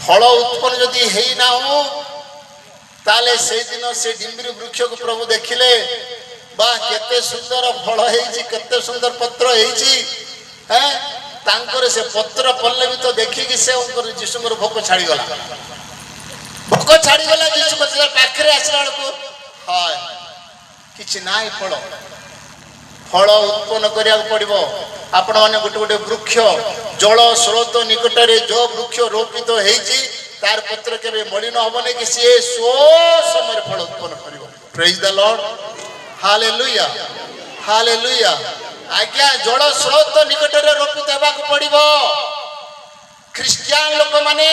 ଫଳ ଉତ୍ପନ୍ନ ଯଦି ହେଇନାହୁଁ, ତାହେଲେ ସେଇଦିନ ସେ ଡିମ୍ବିରି ବୃକ୍ଷକୁ ପ୍ରଭୁ ଦେଖିଲେ, ବା କେତେ ସୁନ୍ଦର ଫଳ ହେଇଛି, କେତେ ସୁନ୍ଦର ପତ୍ର ହେଇଛି। ତାଙ୍କର ସେ ପତ୍ର ପଲ୍ଲବିତ ଦେଖିକି ସେ ଯୀଶୁଙ୍କର ଭୋକ ଛାଡିଗଲା। ଭୋକ ଛାଡିଗଲା। ଯୀଶୁ ପାଖରେ ଆସିଲା ବେଳକୁ ହଁ କିଛି ନାହିଁ ଫଳ। ଫଳ ଉତ୍ପନ୍ନ କରିବାକୁ ପଡିବ। ଆପଣ ମାନେ ଗୋଟେ ଗୋଟେ ବୃକ୍ଷ ଜଳ ସ୍ରୋତ ନିକଟରେ ଯୋଉ ବୃକ୍ଷ ରୋପିତ ହେଇଛି ତାର ପତ୍ର କେବେ ମଳିନ ହବନି କି ସିଏ ସମୟରେ ଫଳ ଉତ୍ପନ୍ନ କରିବ। ପ୍ରେଜ୍ ଦ ଲର୍ଡ, ହାଲେଲୁୟା, ହାଲେଲୁୟା। ଆଜ୍ଞା, ଜଳ ସ୍ରୋତ ନିକଟରେ ରୋପିତ ହେବାକୁ ପଡିବ। ଖ୍ରୀଷ୍ଟିଆନ ଲୋକମାନେ,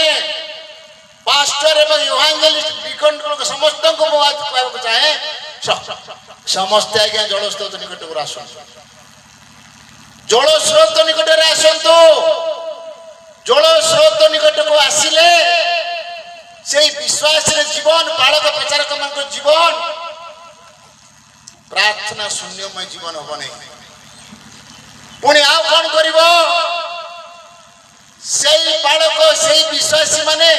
ପାଷ୍ଟର ଏବଂ ଇଭାଞ୍ଜେଲିଷ୍ଟ, ଡିକନ ସମସ୍ତଙ୍କୁ ମୁଁ ଆଜି କହିବାକୁ ଚାହେଁ, ସମସ୍ତେ ଆଜ୍ଞା ଜଳ ସ୍ରୋତ ନିକଟକୁ ଆସନ୍ତୁ। ଜଳ ସ୍ରୋତ ନିକଟରେ ଆସନ୍ତୁ। ଜଳ ସ୍ରୋତ ନିକଟକୁ ଆସିଲେ ସେଇ ବିଶ୍ୱାସରେ ଜୀବନ, ବାଳକ ପ୍ରଚାରକ ମାନଙ୍କ ଜୀବନ ପ୍ରାର୍ଥନା ଶୂନ୍ୟମୟ ଜୀବନ ହବ ନାହିଁ। ପୁଣି ଆଉ କଣ କରିବ? ସେଇ ବାଳକ, ସେଇ ବିଶ୍ୱାସୀ ମାନେ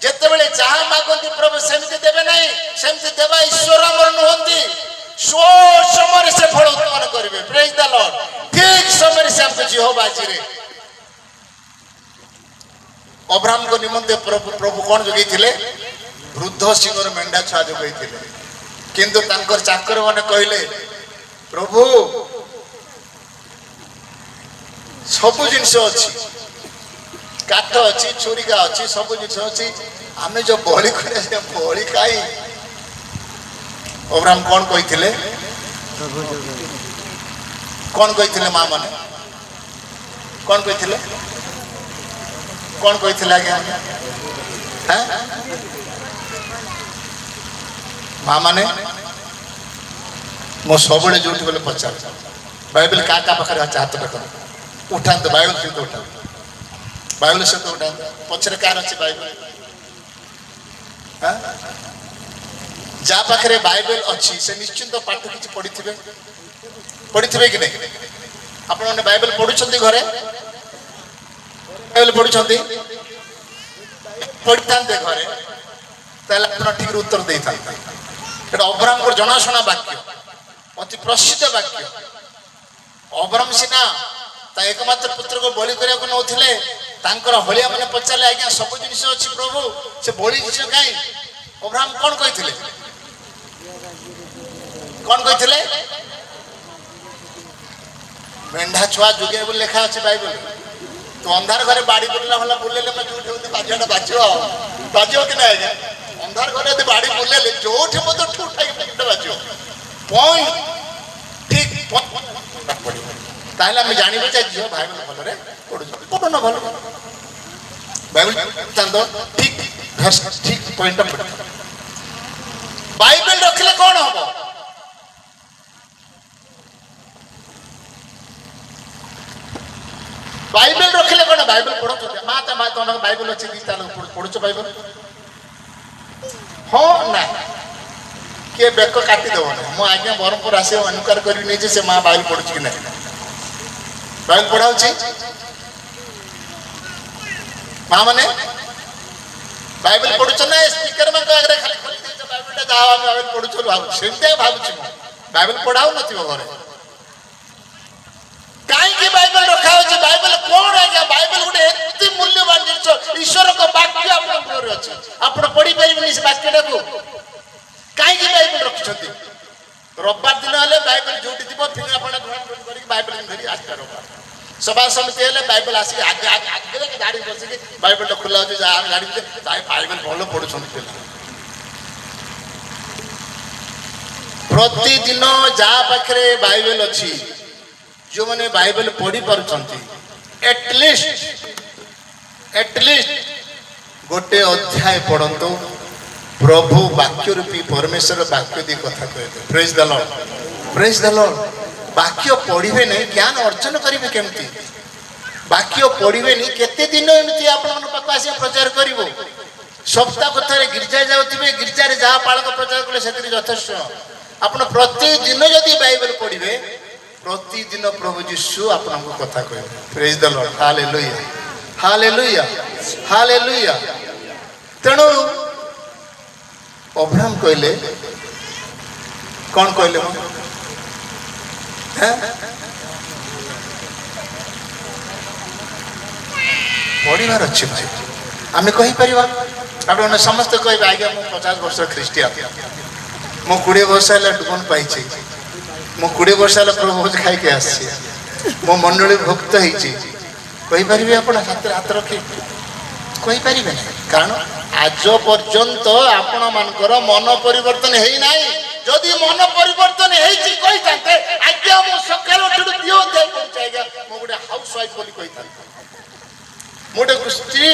ଯେତେବେଳେ ଯାହା ମାଗନ୍ତି ପ୍ରଭୁ ସେମିତି ଦେବେ ନାହିଁ। ସେମିତି ଦେବା ଈଶ୍ୱର ଆମର ନୁହନ୍ତି। ସମୟରେ ସେ ଫଳ ଉତ୍ପନ୍ନ କରିବେ। ପ୍ରେଜ୍ ଦ ଲର୍ଡ। ଠିକ ସମୟରେ ସେ ଆମକୁ ଜିହୋଭା ଜିରେ। ଅବ୍ରାହ୍ମଙ୍କ ନିମନ୍ତେ ପ୍ରଭୁ କଣ ଯୋଗେଇଥିଲେ? ବୃଦ୍ଧ ସିଂହର ମେଣ୍ଢା ଛୁଆ ଯୋଗେଇଥିଲେ। କିନ୍ତୁ ତାଙ୍କର ଚାକର ମାନେ କହିଲେ, ପ୍ରଭୁ ସବୁ ଜିନିଷ ଅଛି, କାଠ ଅଛି, ଛୁରିକା ଅଛି, ସବୁ ଜିନିଷ ଅଛି, ଆମେ ଯୋଉ ବଳି କରିବା ସେ ବଳି କାହିଁ? ଅବ୍ରାହ୍ମ କଣ କହିଥିଲେ? କଣ କହିଥିଲେ? ମା ମାନେ କଣ କହିଥିଲେ? କଣ କହିଥିଲେ ଆଜ୍ଞା? ମା ମାନେ ମୁଁ ସବୁବେଳେ ଯୋଉଠି ଗଲେ ପଚାରେ, ବାଇବେଲ କାହା ପାଖରେ ଅଛି? ହାତ ଦେଖ, ଉଠାନ୍ତୁ ବାଇବେଲ ସହିତ ଉଠାନ୍ତୁ, ବାଇବେଲ ସହିତ ଉଠାନ୍ତୁ। ପଛରେ କାହାର ଅଛି ବାଇବେଲ? ଯାହା ପାଖରେ ବାଇବେଲ ଅଛି ସେ ନିଶ୍ଚିନ୍ତ ପାଠ କିଛି ପଢିଥିବେ କି ନାହିଁ? ଆପଣମାନେ ବାଇବେଲ ପଢୁଛନ୍ତି? ଘରେ ବାଇବେଲ ପଢୁଛନ୍ତି? ପଢିଥାନ୍ତେ ଘରେ, ତାହେଲେ ଆପଣ ଠିକ ଉତ୍ତର ଦେଇଥାନ୍ତେ। ଏଟା ଅବ୍ରାହ୍ମଙ୍କର ଜଣାଶୁଣା ବାକ୍ୟ, ଅତି ପ୍ରସିଦ୍ଧ ବାକ୍ୟ। ଅବ୍ରାହ୍ମ ସିନା ତା ଏକମାତ୍ର ପୁତ୍ରକୁ ବଳି କରିବାକୁ ନଉଥିଲେ ତାଙ୍କର ହଳିଆ ମାନେ ପଚାରିଲେ ଆଜ୍ଞା ସବୁ ଜିନିଷ ଅଛି ପ୍ରଭୁ ସେ ବଳି ଜିନିଷ କାହିଁ ଅବ୍ରାହମ କଣ କହିଥିଲେ ମେଣ୍ଢା ଛୁଆ ଯୁଗେ ବୋଲି ଲେଖା ଅଛି ବାଇବଲ ତୁ ଅନ୍ଧାର ଘରେ ବାଡ଼ି ବୁଲିଲା ଭଲ ବୁଲେଇଲେ ଯୋଉଠି ହଉଛି ବାଜିବାଟା ବାଜିବ କି ନାହିଁ ଆଜ୍ଞା ଅନ୍ଧାର ଘରେ ଯଦି ବାଡ଼ି ବୁଲେଇଲେ ଯୋଉଠି ମଧ୍ୟ ଠୁ ଠାଇକି ବାଜିବ ପଏଣ୍ଟ ଠିକ ତାହେଲେ ଆମେ ଜାଣିବୁ ଯେ ଝିଅ ବାଇବଲ ଭଲରେ ପଢୁନ ଭଲ ବାଇବଲ ଠିକ ପଏଣ୍ଟ ବାଇବଲ ରଖିଲେ କଣ ହବ ବାଇବେଲ ରଖିଲେ କଣ ବାଇବେଲ ପଢୁଛନ୍ତି ମା ତମ ବାଇବେଲ ଅଛି ଦି ତାହେଲେ ପଢୁଛ ବାଇବେଲ ହଁ ନା କିଏ ବେକ କାଟିଦେବ ନା ମୁଁ ଆଜ୍ଞା ବ୍ରହ୍ମପୁର ଆସିବ ଅନୁକାର କରିବି ନେଇ ଯେ ସେ ମା ବାଇବେଲ ପଢୁଛି କି ନାହିଁ ବାଇବେଲ ପଢା ହଉଛି ମା ମାନେ ବାଇବେଲ ପଢୁଛ ନା ସ୍ପିକର ମାନଙ୍କ ଆଗରେ ଖାଲି ଖୋଲି ଦେଇଛ ବାଇବେଲଟା ଯାହା ଆମେ ବାଇବେଲ ପଢୁଛୁ ଭାବୁଛୁ ସେମିତି ଭାବୁଛି ମୁଁ ବାଇବେଲ ପଢା ହଉନଥିବ ଘରେ କାହିଁକି ବାଇବେଲ ରଖା ହଉଛି ବାଇବେଲ କଣ ଆଜ୍ଞା ବାଇବେଲ ଗୋଟେ ଏତେ ମୂଲ୍ୟବାନ ଜିନିଷ ଈଶ୍ୱରଙ୍କ ବାକ୍ୟ ଆପଣଙ୍କ ପାଖରେ ଅଛି ଆପଣ ପଢିପାରିବେନି ସେ ବାକ୍ୟଟାକୁ କାହିଁକି ବାଇବେଲ ରଖିଛନ୍ତି ରବିବାର ଦିନ ହେଲେ ବାଇବେଲ ଯୋଉଠି ଥିବ ଫିଙ୍ଗା ଫଣା ଧୁଆ କରିକି ବାଇବେଲ ଧରି ଆସିବା ରବିବାର ସଭା ସମିତି ହେଲେ ବାଇବେଲ ଆସିକି ଆଗରେ ଗାଡି ବସିକି ବାଇବେଲଟା ଖୋଲା ହଉଛି ଯାହା ଗାଡି ବାଇବେଲ ଭଲ ପଢୁଛନ୍ତି ପିଲା ପ୍ରତିଦିନ ଯାହା ପାଖରେ ବାଇବେଲ ଅଛି ଯେଉଁମାନେ ବାଇବେଲ ପଢି ପାରୁଛନ୍ତି ଏଟଲିଷ୍ଟ ଗୋଟେ ଅଧ୍ୟାୟ ପଢନ୍ତୁ ପ୍ରଭୁ ବାକ୍ୟ ରୂପୀ ପରମେଶ୍ୱର ବାକ୍ୟ ଦେଇ କଥା କହିବେ ପ୍ରେଜ ଦ ଲର୍ଡ ବାକ୍ୟ ପଢିବେ ନାହିଁ ଜ୍ଞାନ ଅର୍ଜନ କରିବେ କେମିତି ବାକ୍ୟ ପଢିବେନି କେତେ ଦିନ ଏମିତି ଆପଣଙ୍କ ପାଖକୁ ଆସି ପ୍ରଚାର କରିବୁ ସପ୍ତାହକୁ ଥରେ ଗିର୍ଜା ଯାଉଥିବେ ଗିର୍ଜାରେ ଯାହା ପାଳକ ପ୍ରଚାର କଲେ ସେଥିରେ ଯଥେଷ୍ଟ ଆପଣ ପ୍ରତିଦିନ ଯଦି ବାଇବେଲ ପଢିବେ ପ୍ରତିଦିନ ପ୍ରଭୁ ଯୀଶୁ ଆପଣଙ୍କୁ କଥା କହିବେ ପ୍ରେଜ ଦ ଲର୍ଡ ହାଲେଲୁୟା ତେଣୁ ଅବ୍ରାହମ କହିଲେ କଣ କହିଲେ ପଢିବାର ଅଛି ଭାଇ ଆମେ କହିପାରିବା ଆପଣମାନେ ସମସ୍ତେ କହିବେ ଆଜ୍ଞା ମୁଁ 50 ବର୍ଷ ଖ୍ରୀଷ୍ଟିଆନ ମୁଁ 20 ବର୍ଷ ହେଲା ଡୁବନ ପାଇଛି ମୁଁ 20 ବର୍ଷ ହେଲା ପ୍ରଭୁ ଭୋଜ ଖାଇକି ଆସିଛି ମୋ ମଣ୍ଡଳୀ ଭକ୍ତ ହେଇଛି କହିପାରିବେ ଆପଣ ହାତରେ ହାତ ରଖି କହିପାରିବେ ନାହିଁ କାରଣ ଆଜ ପର୍ଯ୍ୟନ୍ତ ଆପଣ ମାନଙ୍କର ମନ ପରିବର୍ତ୍ତନ ହେଇନାହିଁ ଯଦି ମନ ପରିବର୍ତ୍ତନ ହେଇଛି କହିଥାନ୍ତେ ଆଜ୍ଞା ମୁଁ ସକାଳ ଉଠିରୁ ଦିଅ ଅଧ୍ୟାୟ କରୁଛି ଆଜ୍ଞା ମୁଁ ଗୋଟେ ହାଉସ ୱାଇଫ ବୋଲି କହିଥାନ୍ତି ମୁଁ ଗୋଟେ ସ୍ତ୍ରୀ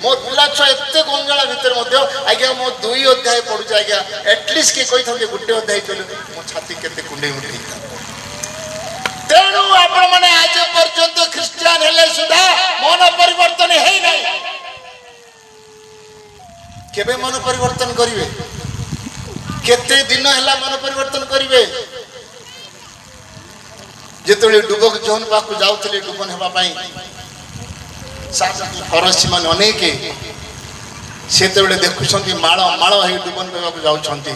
ମୋ ପିଲା ଛୁଆ ଏତେ ଗଞ୍ଜାଳ ଭିତରେ ମଧ୍ୟ ଆଜ୍ଞା ମୁଁ 2 ଅଧ୍ୟାୟ ପଢୁଛି ଆଜ୍ଞା ଏଟଲିଷ୍ଟ କିଏ କହିଥାନ୍ତି ଗୋଟେ ଅଧ୍ୟାୟ ଚଲୁ ମୋ ଛାତି କେତେ କୁଣ୍ଡେଇ ଉଠେଇଥାନ୍ତି ତେଣୁ ଆପଣ ମାନେ ଆଜ ପର୍ଯ୍ୟନ୍ତ ଖ୍ରୀଷ୍ଟିଆନ ହେଲେ ସୁଦ୍ଧା ମନ ପରିବର୍ତ୍ତନ ହେଇନାହିଁ କେବେ ମନ ପରିବର୍ତ୍ତନ କରିବେ କେତେ ଦିନ ହେଲା ମନ ପରିବର୍ତ୍ତନ କରିବେ ଯେତେବେଳେ ଡୁବକ ଜୋହନ ପାଖକୁ ଯାଉଥିଲେ ଡୁବନ ହେବା ପାଇଁ ଫରସି ମାନେ ଅନେକ ସେତେବେଳେ ଦେଖୁଛନ୍ତି ମାଳ ହେଇ ଡୁବନ ହେବାକୁ ଯାଉଛନ୍ତି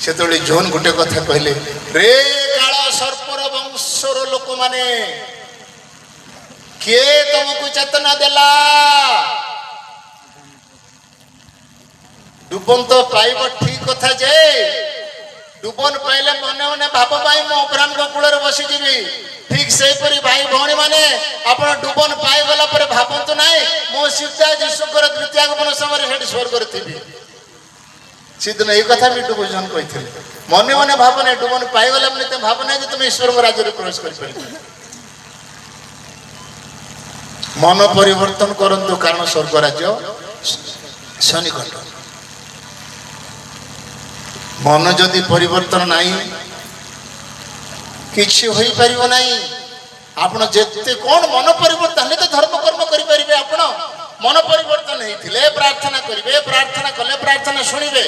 ସେତେବେଳେ ଜୋହନ ଗୋଟେ କଥା କହିଲେ ରେ କାଳ ସର୍ପର ବଂଶର ଲୋକମାନେ କିଏ ତମକୁ ଚେତନା ଦେଲା ଡୁବନ ତ ପାଇବ ଠିକ କଥା ଯେ ଡୁବନ ପାଇଲେ ମନେ ମନେ ଭାବ ଭାଇ ମୁଁ ଅବ୍ରାହ୍ମଙ୍କ କୂଳରେ ବସିଯିବି ଠିକ ସେହିପରି ଭାଇ ଭଉଣୀ ମାନେ ଆପଣ ଡୁବନ ପାଇଗଲା ପରେ ଭାବନ୍ତୁ ନାହିଁ ମୁଁ ସିଧା ଯୀଶୁଙ୍କର ଦ୍ୱିତୀୟ ଆଗମନ ସମୟରେ ସେଠି ସ୍ୱର୍ଗରେ ଥିବି ସେଦିନ ଏଇ କଥା ବି ଡୁବନ କହିଥିଲେ ମନେ ମନେ ଭାବ ନାହିଁ ଡୁବନ ପାଇଗଲା ମାନେ ତମେ ଭାବ ନାହିଁ ଯେ ତୁମେ ଈଶ୍ୱରଙ୍କ ରାଜ୍ୟରେ ପ୍ରବେଶ କରିପାରିବ ମନ ପରିବର୍ତ୍ତନ କରନ୍ତୁ କାରଣ ସ୍ୱର୍ଗ ରାଜ୍ୟ ସନ୍ନିକଟ ମନ ଯଦି ପରିବର୍ତ୍ତନ ନାହିଁ କିଛି ହୋଇପାରିବ ନାହିଁ ଆପଣ ଯେତେ କଣ ମନ ପରିବର୍ତ୍ତନ ହେଲେ ତ ଧର୍ମ କର୍ମ କରିପାରିବେ ଆପଣ ମନ ପରିବର୍ତ୍ତନ ହେଇଥିଲେ ପ୍ରାର୍ଥନା କରିବେ ପ୍ରାର୍ଥନା କଲେ ପ୍ରାର୍ଥନା ଶୁଣିବେ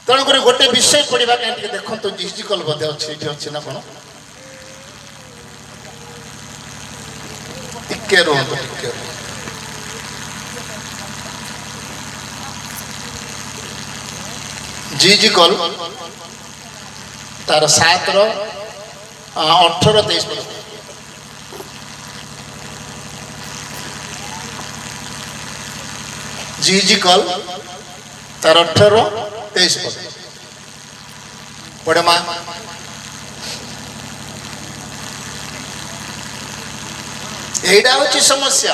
ତେଣୁକରି ଗୋଟେ ବିଷୟ ପଢିବା ପାଇଁ ଟିକେ ଦେଖନ୍ତୁ ଜିଜିକଲ ବୋଧେ ଅଛି ଏଠି ଅଛି ନା କଣ ଟିକେ ରୁହନ୍ତୁ ଜିଜିକଲ ତାର 7 ର 18 23 ଜି କଲ ତାର 18-23 ପଦ ପଢେ ମା। এইটা হচ্ছে সমস্যা।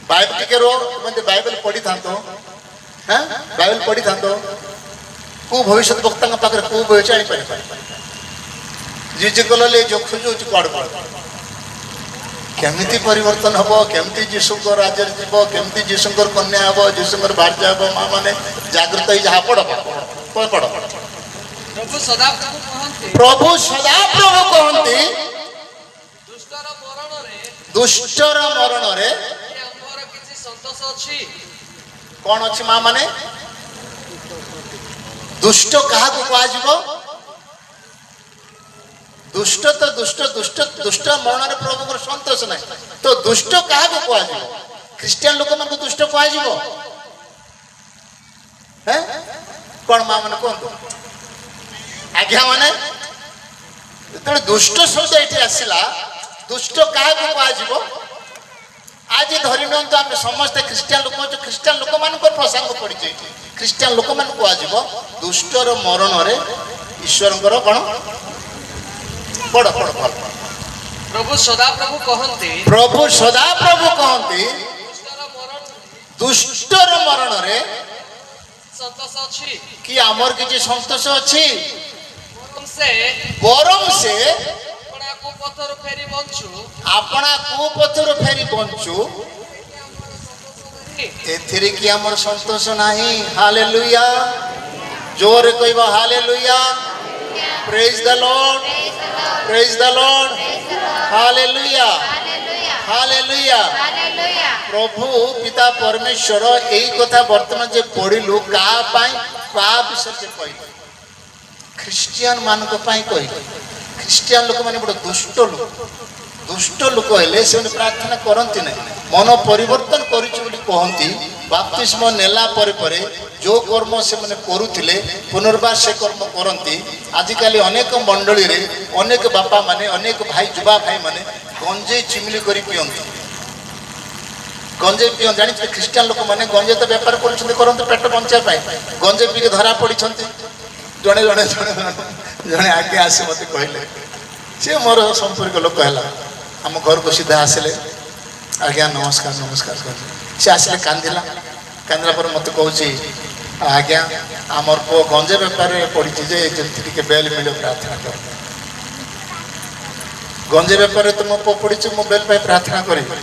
বাইবেল টিকে রো মানে বাইবেল পড়ি থাকতো, হ্যাঁ বাইবেল পড়ি থাকতো কু ভবিষ্যৎ বক্তাଙ୍କ পাখରେ কু বই জানি পারি জিজি কললে যে খুঁজুছি কুଆଡେ কেମିତି ପରିବର୍ତ୍ତନ ହବ, କେମିତି ଯୀଶୁଙ୍କ ରାଜ୍ୟରେ ଯିବ, କେମିତି ଯୀଶୁଙ୍କର କନ୍ୟା ହବ, ଯୀଶୁଙ୍କର ଭାର୍ଯ୍ୟା ହବ। ମା ମାନେ ଜାଗ୍ରତ ହେଇ ଯାହା ପଢ ପଢ। ପ୍ରଭୁ ସଦାପ୍ରଭୁ କହନ୍ତି ଦୁଷ୍ଟର ମରଣରେ କଣ ଅଛି ମା ମାନେ? ଦୁଷ୍ଟ କାହାକୁ କୁହାଯିବ? ଦୁଷ୍ଟ ତ ଦୁଷ୍ଟ ଦୁଷ୍ଟ ଦୁଷ୍ଟ ମରଣରେ ପ୍ରଭୁଙ୍କର ସନ୍ତୋଷ ନାହିଁ। ତ ଦୁଷ୍ଟ କାହାକୁ କୁହାଯିବ? ଖ୍ରୀଷ୍ଟିଆନ ଲୋକମାନଙ୍କୁ ଦୁଷ୍ଟ କୁହାଯିବ? କଣ ମା ମାନେ କୁହନ୍ତୁ? ଆଜ୍ଞା ମାନେ ଯେତେବେଳେ ଦୁଷ୍ଟ ଶବ୍ଦ ଏଠି ଆସିଲା, ଦୁଷ୍ଟ କାହାକୁ କୁହାଯିବ? ଆଜି ଧରି ନିଅନ୍ତୁ ଆମେ ସମସ୍ତେ ଖ୍ରୀଷ୍ଟିଆନ ଲୋକ ଅଛୁ, ଖ୍ରୀଷ୍ଟିଆନ ଲୋକମାନଙ୍କର ପ୍ରସଙ୍ଗ ପଡିଛି। ଖ୍ରୀଷ୍ଟିଆନ ଲୋକମାନଙ୍କୁ କୁହାଯିବ ଦୁଷ୍ଟର ମରଣରେ ଈଶ୍ୱରଙ୍କର କଣ? ପଢ ପଢ ପଢ। ପ୍ରଭୁ ସଦାପ୍ରଭୁ କହନ୍ତି, ପ୍ରଭୁ ସଦାପ୍ରଭୁ କହନ୍ତି ଦୁଷ୍ଟର ମରଣରେ ସନ୍ତୋଷ ଅଛି କି ଆମର କିଛି ସନ୍ତୋଷ ଅଛି? ବରଂ ବରଂ ସେ ଆପଣା କୁପଥରୁ ଫେରି ବଞ୍ଚୁ, ଆପଣା କୁପଥରୁ ଫେରି ବଞ୍ଚୁ, ଏଥିରେ କି ଆମର ସନ୍ତୋଷ ନାହିଁ? ହାଲେଲୁୟା, ଜୋରେ କହିବ ହାଲେଲୁୟା। ପ୍ରେଜ୍ ଦ ଲର୍ଡ, ପ୍ରେଜ୍ ଦ ଲର୍ଡ, ହାଲେଲୁୟା, ହାଲେଲୁୟା। ପ୍ରଭୁ ପିତା ପରମେଶ୍ୱର ଏଇ କଥା ବର୍ତ୍ତମାନ ଯେ ପଢିଲୁ କାହା ପାଇଁ, କାହା ବିଷୟରେ ଯେ କହିଲେ? ଖ୍ରୀଷ୍ଟିଆନ ମାନଙ୍କ ପାଇଁ କହିଲେ। ଖ୍ରୀଷ୍ଟିଆନ ଲୋକମାନେ ବଡ଼ ଦୁଷ୍ଟ ଲୋକ। ଦୁଷ୍ଟ ଲୋକ ହେଲେ ସେମାନେ ପ୍ରାର୍ଥନା କରନ୍ତି ନାହିଁ, ମନ ପରିବର୍ତ୍ତନ କରିଛୁ ବୋଲି କହନ୍ତି। ବାପ୍ତିସ୍ମ ନେଲା ପରେ ପରେ ଯେଉଁ କର୍ମ ସେମାନେ କରୁଥିଲେ ପୁନର୍ବାର ସେ କର୍ମ କରନ୍ତି। ଆଜିକାଲି ଅନେକ ମଣ୍ଡଳୀରେ ଅନେକ ବାପା ମାନେ, ଅନେକ ଭାଇ, ଯୁବା ଭାଇ ମାନେ ଗଞ୍ଜେଇ ଚିମିଲି କରି ପିଅନ୍ତି। ଗଞ୍ଜେଇ ପିଅନ୍ତି ଜାଣିଥିଲେ? ଖ୍ରୀଷ୍ଟିଆନ ଲୋକମାନେ ଗଞ୍ଜେଇ ତ ବେପାର କରୁଛନ୍ତି, କରନ୍ତୁ ପେଟ ବଞ୍ଚିବା ପାଇଁ। ଗଞ୍ଜେଇ ପିଇକି ଧରା ପଡ଼ିଛନ୍ତି। ଜଣେ ଜଣେ ଜଣେ ଜଣେ ଆଗେ ଆସି ମୋତେ କହିଲେ, ସିଏ ମୋର ସମ୍ପର୍କ ଲୋକ ହେଲା, ଆମ ଘରକୁ ସିଧା ଆସିଲେ, ଆଜ୍ଞା ନମସ୍କାର ନମସ୍କାର କହିଲେ। ସେ ଆସିଲେ, କାନ୍ଦିଲା। କାନ୍ଦିଲା ପରେ ମୋତେ କହୁଛି, ଆଜ୍ଞା ଆମର ପୁଅ ଗଞ୍ଜେଇ ବେପାରରେ ପଡ଼ିଛି ଯେ ଯେମିତି ଟିକେ ବେଲ ମିଳିବ ପ୍ରାର୍ଥନା କର। ଗଞ୍ଜେଇ ବେପାରରେ ତୁମ ପୁଅ ପଡ଼ିଛି, ମୁଁ ବେଲ ପାଇଁ ପ୍ରାର୍ଥନା କରିବି।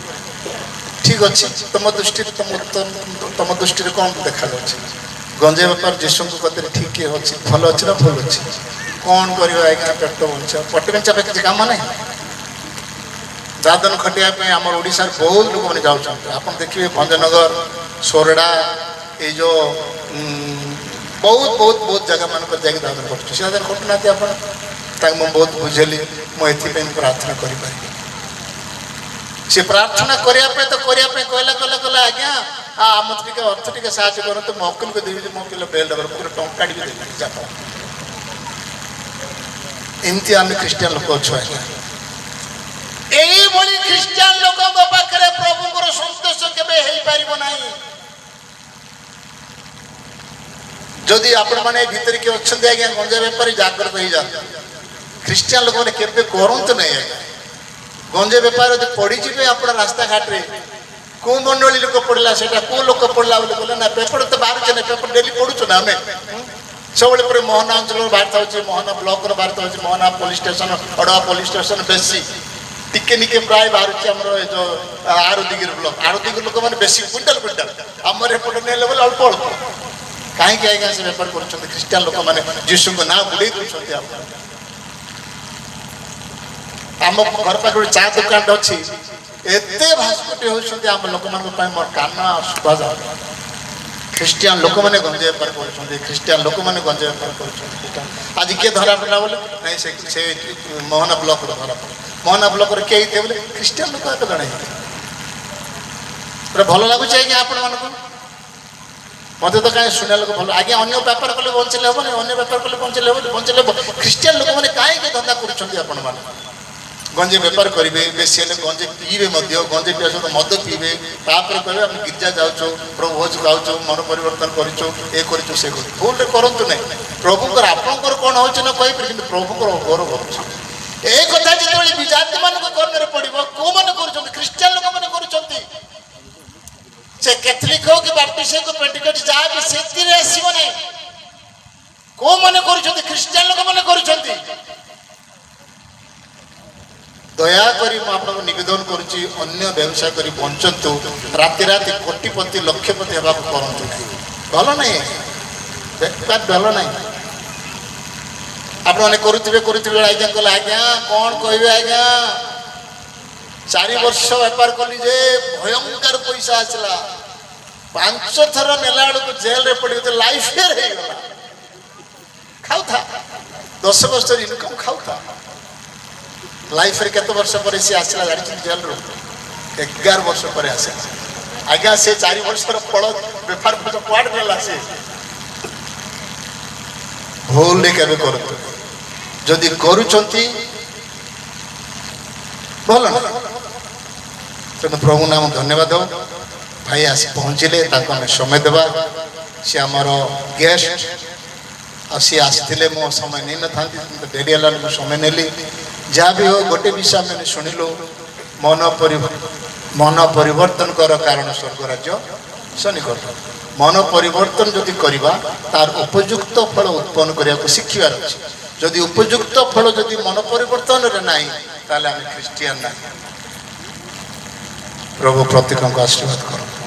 ଠିକ ଅଛି, ତମ ଦୃଷ୍ଟିରେ ତମ ଦୃଷ୍ଟିରେ କ'ଣ ଦେଖାଯାଉଛି? ଗଞ୍ଜେଇ ବେପାର ଯୀଶୁଙ୍କ କତିରେ ଠିକ ଅଛି, ଭଲ ଅଛି ନା ଭୁଲ ଅଛି? କ'ଣ କରିବ ଆଜ୍ଞା? ପେଟ ବଞ୍ଚିବ, ପଟି ବଞ୍ଚିବା ପାଇଁ କିଛି କାମ ନାହିଁ। ଦାଦନ ଖଟିବା ପାଇଁ ଆମର ଓଡ଼ିଶାର ବହୁତ ଲୋକମାନେ ଯାଉଛନ୍ତି। ଆପଣ ଦେଖିବେ ଭଞ୍ଜନଗର, ସୋରଡ଼ା, ଏଇ ଯେଉଁ ବହୁତ ବହୁତ ବହୁତ ଜାଗା ମାନଙ୍କର ଯାଇକି ଦାଦନ ଖଟୁଛି। ସେ ଦାଦନ ଖଟୁନାହାନ୍ତି ଆପଣ? ତାଙ୍କୁ ମୁଁ ବହୁତ ବୁଝେଇଲି, ମୁଁ ଏଥିପାଇଁ ପ୍ରାର୍ଥନା କରିପାରିବି। ସେ ପ୍ରାର୍ଥନା କରିବା ପାଇଁ ତ କରିବା ପାଇଁ କହିଲା ଆଜ୍ଞା ମତେ ଟିକେ ଅର୍ଥ ଟିକେ ସାହାଯ୍ୟ କରନ୍ତୁ, ମୁଁ ଓକିଲକୁ ଦେବି ଯେ ମୋ ପିଲା ବେଲ ଦେବାର ଟଙ୍କା ଟିକେ ଦେବି ଯାକ। ଏମିତି ଆମେ ଖ୍ରୀଷ୍ଟିଆନ ଲୋକ ଅଛୁ ଆଜ୍ଞା। এইভଳି ଖ୍ରୀଷ୍ଟିଆନ ଲୋକଙ୍କ ପାଖରେ ପ୍ରଭୁଙ୍କର ସନ୍ତୋଷ କେବେ ହେଇପାରିବ ନାହିଁ। ଯଦି ଆପଣମାନେ ଭିତରେ କିଏ ଅଛନ୍ତି ଆଜ୍ଞା ଗଞ୍ଜେଇ ବେପାରୀ, ଜାଗ୍ରତ ହେଇଯାଆନ୍ତୁ। ଖ୍ରୀଷ୍ଟିଆନ ଲୋକମାନେ କେବେ କରନ୍ତୁ ନାହିଁ ଆଜ୍ଞା। ଗଞ୍ଜେଇ ବେପାର ଯଦି ପଡ଼ିଯିବେ ଆପଣ ରାସ୍ତାଘାଟରେ, କେଉଁ ମଣ୍ଡଳୀ ଲୋକ ପଡ଼ିଲା, ସେଇଟା କେଉଁ ଲୋକ ପଡ଼ିଲା ବୋଲି କହିଲେ ନା, ପେପର ତ ବାହାରୁଛି ନା, ପେପର ଡେଲି ପଢ଼ୁଛୁ ନା ଆମେ ସବୁବେଳେ। ପରେ ମୋହନା ଅଞ୍ଚଳରୁ ବାହାରିଥା ହେଉଛି, ମୋହନା ବ୍ଲକର ବାହାରିଥା ହେଉଛି, ମୋହନା ପୋଲିସ ଷ୍ଟେସନ, ଅଡ଼ୁଆ ପୋଲିସ ଷ୍ଟେସନ ବେଶୀ ଟିକେ ନିକେ ପ୍ରାୟ ବାହାରୁଛି ଆମର ଏ ଯେଉଁ ଆରଦିଗିରି ବ୍ଲକ। ଆରଦିଗିରି ଲୋକମାନେ ବେଶୀ କୁଇଣ୍ଟାଲ କୁଇଣ୍ଟାଲ, ଆମର ଏପଟେ ନେଲେ ବୋଲେ ଅଳ୍ପ ଅଳ୍ପ। କାହିଁକି ଆଜ୍ଞା ସେ ବେପାର କରୁଛନ୍ତି? ଖ୍ରୀଷ୍ଟିଆନ ଲୋକମାନେ ଯୀଶୁଙ୍କ ନାଁ ବୁଲେଇ ଦେଉଛନ୍ତି। ଆମ ଘର ପାଖରେ ଗୋଟେ ଚା ଦୋକାନଟେ ଅଛି, ଏତେ ଭାସ୍କଟି ହେଉଛନ୍ତି ଆମ ଲୋକମାନଙ୍କ ପାଇଁ, ମୋର କାନ ଶୁଭାଯାଉ। ଖ୍ରୀଷ୍ଟିଆନ ଲୋକମାନେ ଗଞ୍ଜେଇ ବେପାର କରୁଛନ୍ତି, ଖ୍ରୀଷ୍ଟିଆନ ଲୋକମାନେ ଗଞ୍ଜେଇ ବେପାର କରୁଛନ୍ତି। ଆଜି କିଏ ଧରା ପଡ଼ିଲା ବୋଲେ ନାଇଁ, ସେ ମୋହନା ବ୍ଲକରେ ଧରା ପଡ଼ିଲା। ମୋହନା ବ୍ଲକରେ କିଏ ହେଇଥିବେ ବୋଲେ ଖ୍ରୀଷ୍ଟିଆନ ଲୋକ ଏକ ଜଣେ ହେଇଥିଲେ। ପୁରା ଭଲ ଲାଗୁଛି ଆଜ୍ଞା ଆପଣମାନଙ୍କୁ? ମତେ ତ କାହିଁ ଶୁଣିବା ଲୋକ ଭଲ। ଆଜ୍ଞା ଅନ୍ୟ ବେପାର କଲେ ବଞ୍ଚିଲେ ହବନି, ଅନ୍ୟ ବେପାର କଲେ ବଞ୍ଚିଲେ ହବନି, ବଞ୍ଚିଲେ ହବ। ଖ୍ରୀଷ୍ଟିଆନ ଲୋକମାନେ କାହିଁକି ଧନ୍ଦା କରୁଛନ୍ତି ଆପଣମାନେ? ଗଞ୍ଜେଇ ବେପାର କରିବେ, ବେଶୀ ହେଲେ ଗଞ୍ଜେଇ ପିଇବେ ମଧ୍ୟ, ଗଞ୍ଜେଇ ପିଇବା ସହିତ ମଦ ପିଇବେ, ତାପରେ କହିବେ ଆମେ ଗିର୍ଜା ଯାଉଛୁ, ପ୍ରଭୁ ଭୋଜ ଖାଉଛୁ, ମନ ପରିବର୍ତ୍ତନ କରିଛୁ, ଏ କରିଛୁ ସେ କରୁଛୁ। ଭୁଲରେ କରନ୍ତୁ ନାହିଁ। ପ୍ରଭୁଙ୍କର ଆପଣଙ୍କର କ'ଣ ହେଉଛି ନା କହିପାରିବେ, କିନ୍ତୁ ପ୍ରଭୁଙ୍କର ଗୌରବ ହେଉଛି। এই কথা যেতବେଳେ ବିଜାତି ମାନଙ୍କ କର୍ଣ୍ଣରେ ପଡ଼ିବ, କୋଉମାନେ କରୁଛନ୍ତି? ଖ୍ରୀଷ୍ଟିଆନ ଲୋକମାନେ କରୁଛନ୍ତି। ସେ କ୍ୟାଥଲିକ ହଉ କି ବାପ୍ଟିଷ୍ଟ ହଉ କି ପେଣ୍ଟିକଷ୍ଟ ଯାହା ବି ସେଥିରେ ଆସିବ ନାହିଁ। କୋଉମାନେ କରୁଛନ୍ତି? ଖ୍ରୀଷ୍ଟିଆନ ଲୋକମାନେ କରୁଛନ୍ତି। ଦୟାକରି ମୁଁ ଆପଣଙ୍କୁ ନିବେଦନ କରୁଛି, ଅନ୍ୟ ବ୍ୟବସାୟ କରି ବଞ୍ଚନ୍ତୁ, ରାତି ରାତି କୋଟିପତି ଲକ୍ଷପତି ହେବାକୁ କରନ୍ତୁ ନାହିଁ। ଭଲ ନାହିଁ, ଭଲ ନାହିଁ। ଆପଣମାନେ କରୁଥିବେ ଆଜ୍ଞା କହିଲେ ଆଜ୍ଞା କ'ଣ କହିବେ ଆଜ୍ଞା, 4 ବର୍ଷ ବେପାର କଲି ଯେ ଭୟଙ୍କର ପଇସା ଆସିଲା, 5 ଥର ନେଲା ବେଳକୁ ଜେଲରେ ପଡ଼ିଗଲେ, ଲାଇଫ ଫେୟାର ହେଇଗଲା। ଖାଉଥା 10 ବର୍ଷର ଇନକମ୍ ଖାଉଥା। ଲାଇଫରେ କେତେ ବର୍ଷ ପରେ ସିଏ ଆସିଲା ଜାଣିଛନ୍ତି? ଜେଲରୁ 11 ବର୍ଷ ପରେ ଆସିଲା। ଆଜ୍ଞା ସେ 4 ବର୍ଷର ଫଳ ବେପାର କୁଆଡ଼େ ନେଲା? ସେ ଭୁଲରେ କେବେ କରନ୍ତୁ। ଯଦି କରୁଛନ୍ତି ଭଲ ନା, ତେଣୁ ପ୍ରଭୁ ନାମ ଧନ୍ୟବାଦ। ଭାଇ ଆସି ପହଞ୍ଚିଲେ, ତାଙ୍କୁ ଆମେ ସମୟ ଦେବା। ସେ ଆମର ଗେଷ୍ଟ, ଆଉ ସିଏ ଆସିଥିଲେ ମୋ ସମୟ ନେଇନଥାନ୍ତି, କିନ୍ତୁ ଡେରି ହେଲା ମୁଁ ସମୟ ନେଲି। ଯାହା ବି ହଉ ଗୋଟେ ବିଷୟ ଆମେ ଶୁଣିଲୁ, ମନ ପରିବର୍ତ୍ତନ କର କାରଣ ସ୍ୱର୍ଗ ରାଜ୍ୟ ସନ୍ନିକଟ। ମନ ପରିବର୍ତ୍ତନ ଯଦି କରିବା, ତାର ଉପଯୁକ୍ତ ଫଳ ଉତ୍ପନ୍ନ କରିବାକୁ ଶିଖିବାର ଅଛି। ଯଦି ଉପଯୁକ୍ତ ଫଳ ଯଦି ମନ ପରିବର୍ତ୍ତନରେ ନାହିଁ, ତାହେଲେ ଆମେ ଖ୍ରୀଷ୍ଟିଆନ ନାହିଁ। ପ୍ରଭୁ ପ୍ରତ୍ୟେକଙ୍କୁ ଆଶୀର୍ବାଦ କରନ୍ତୁ।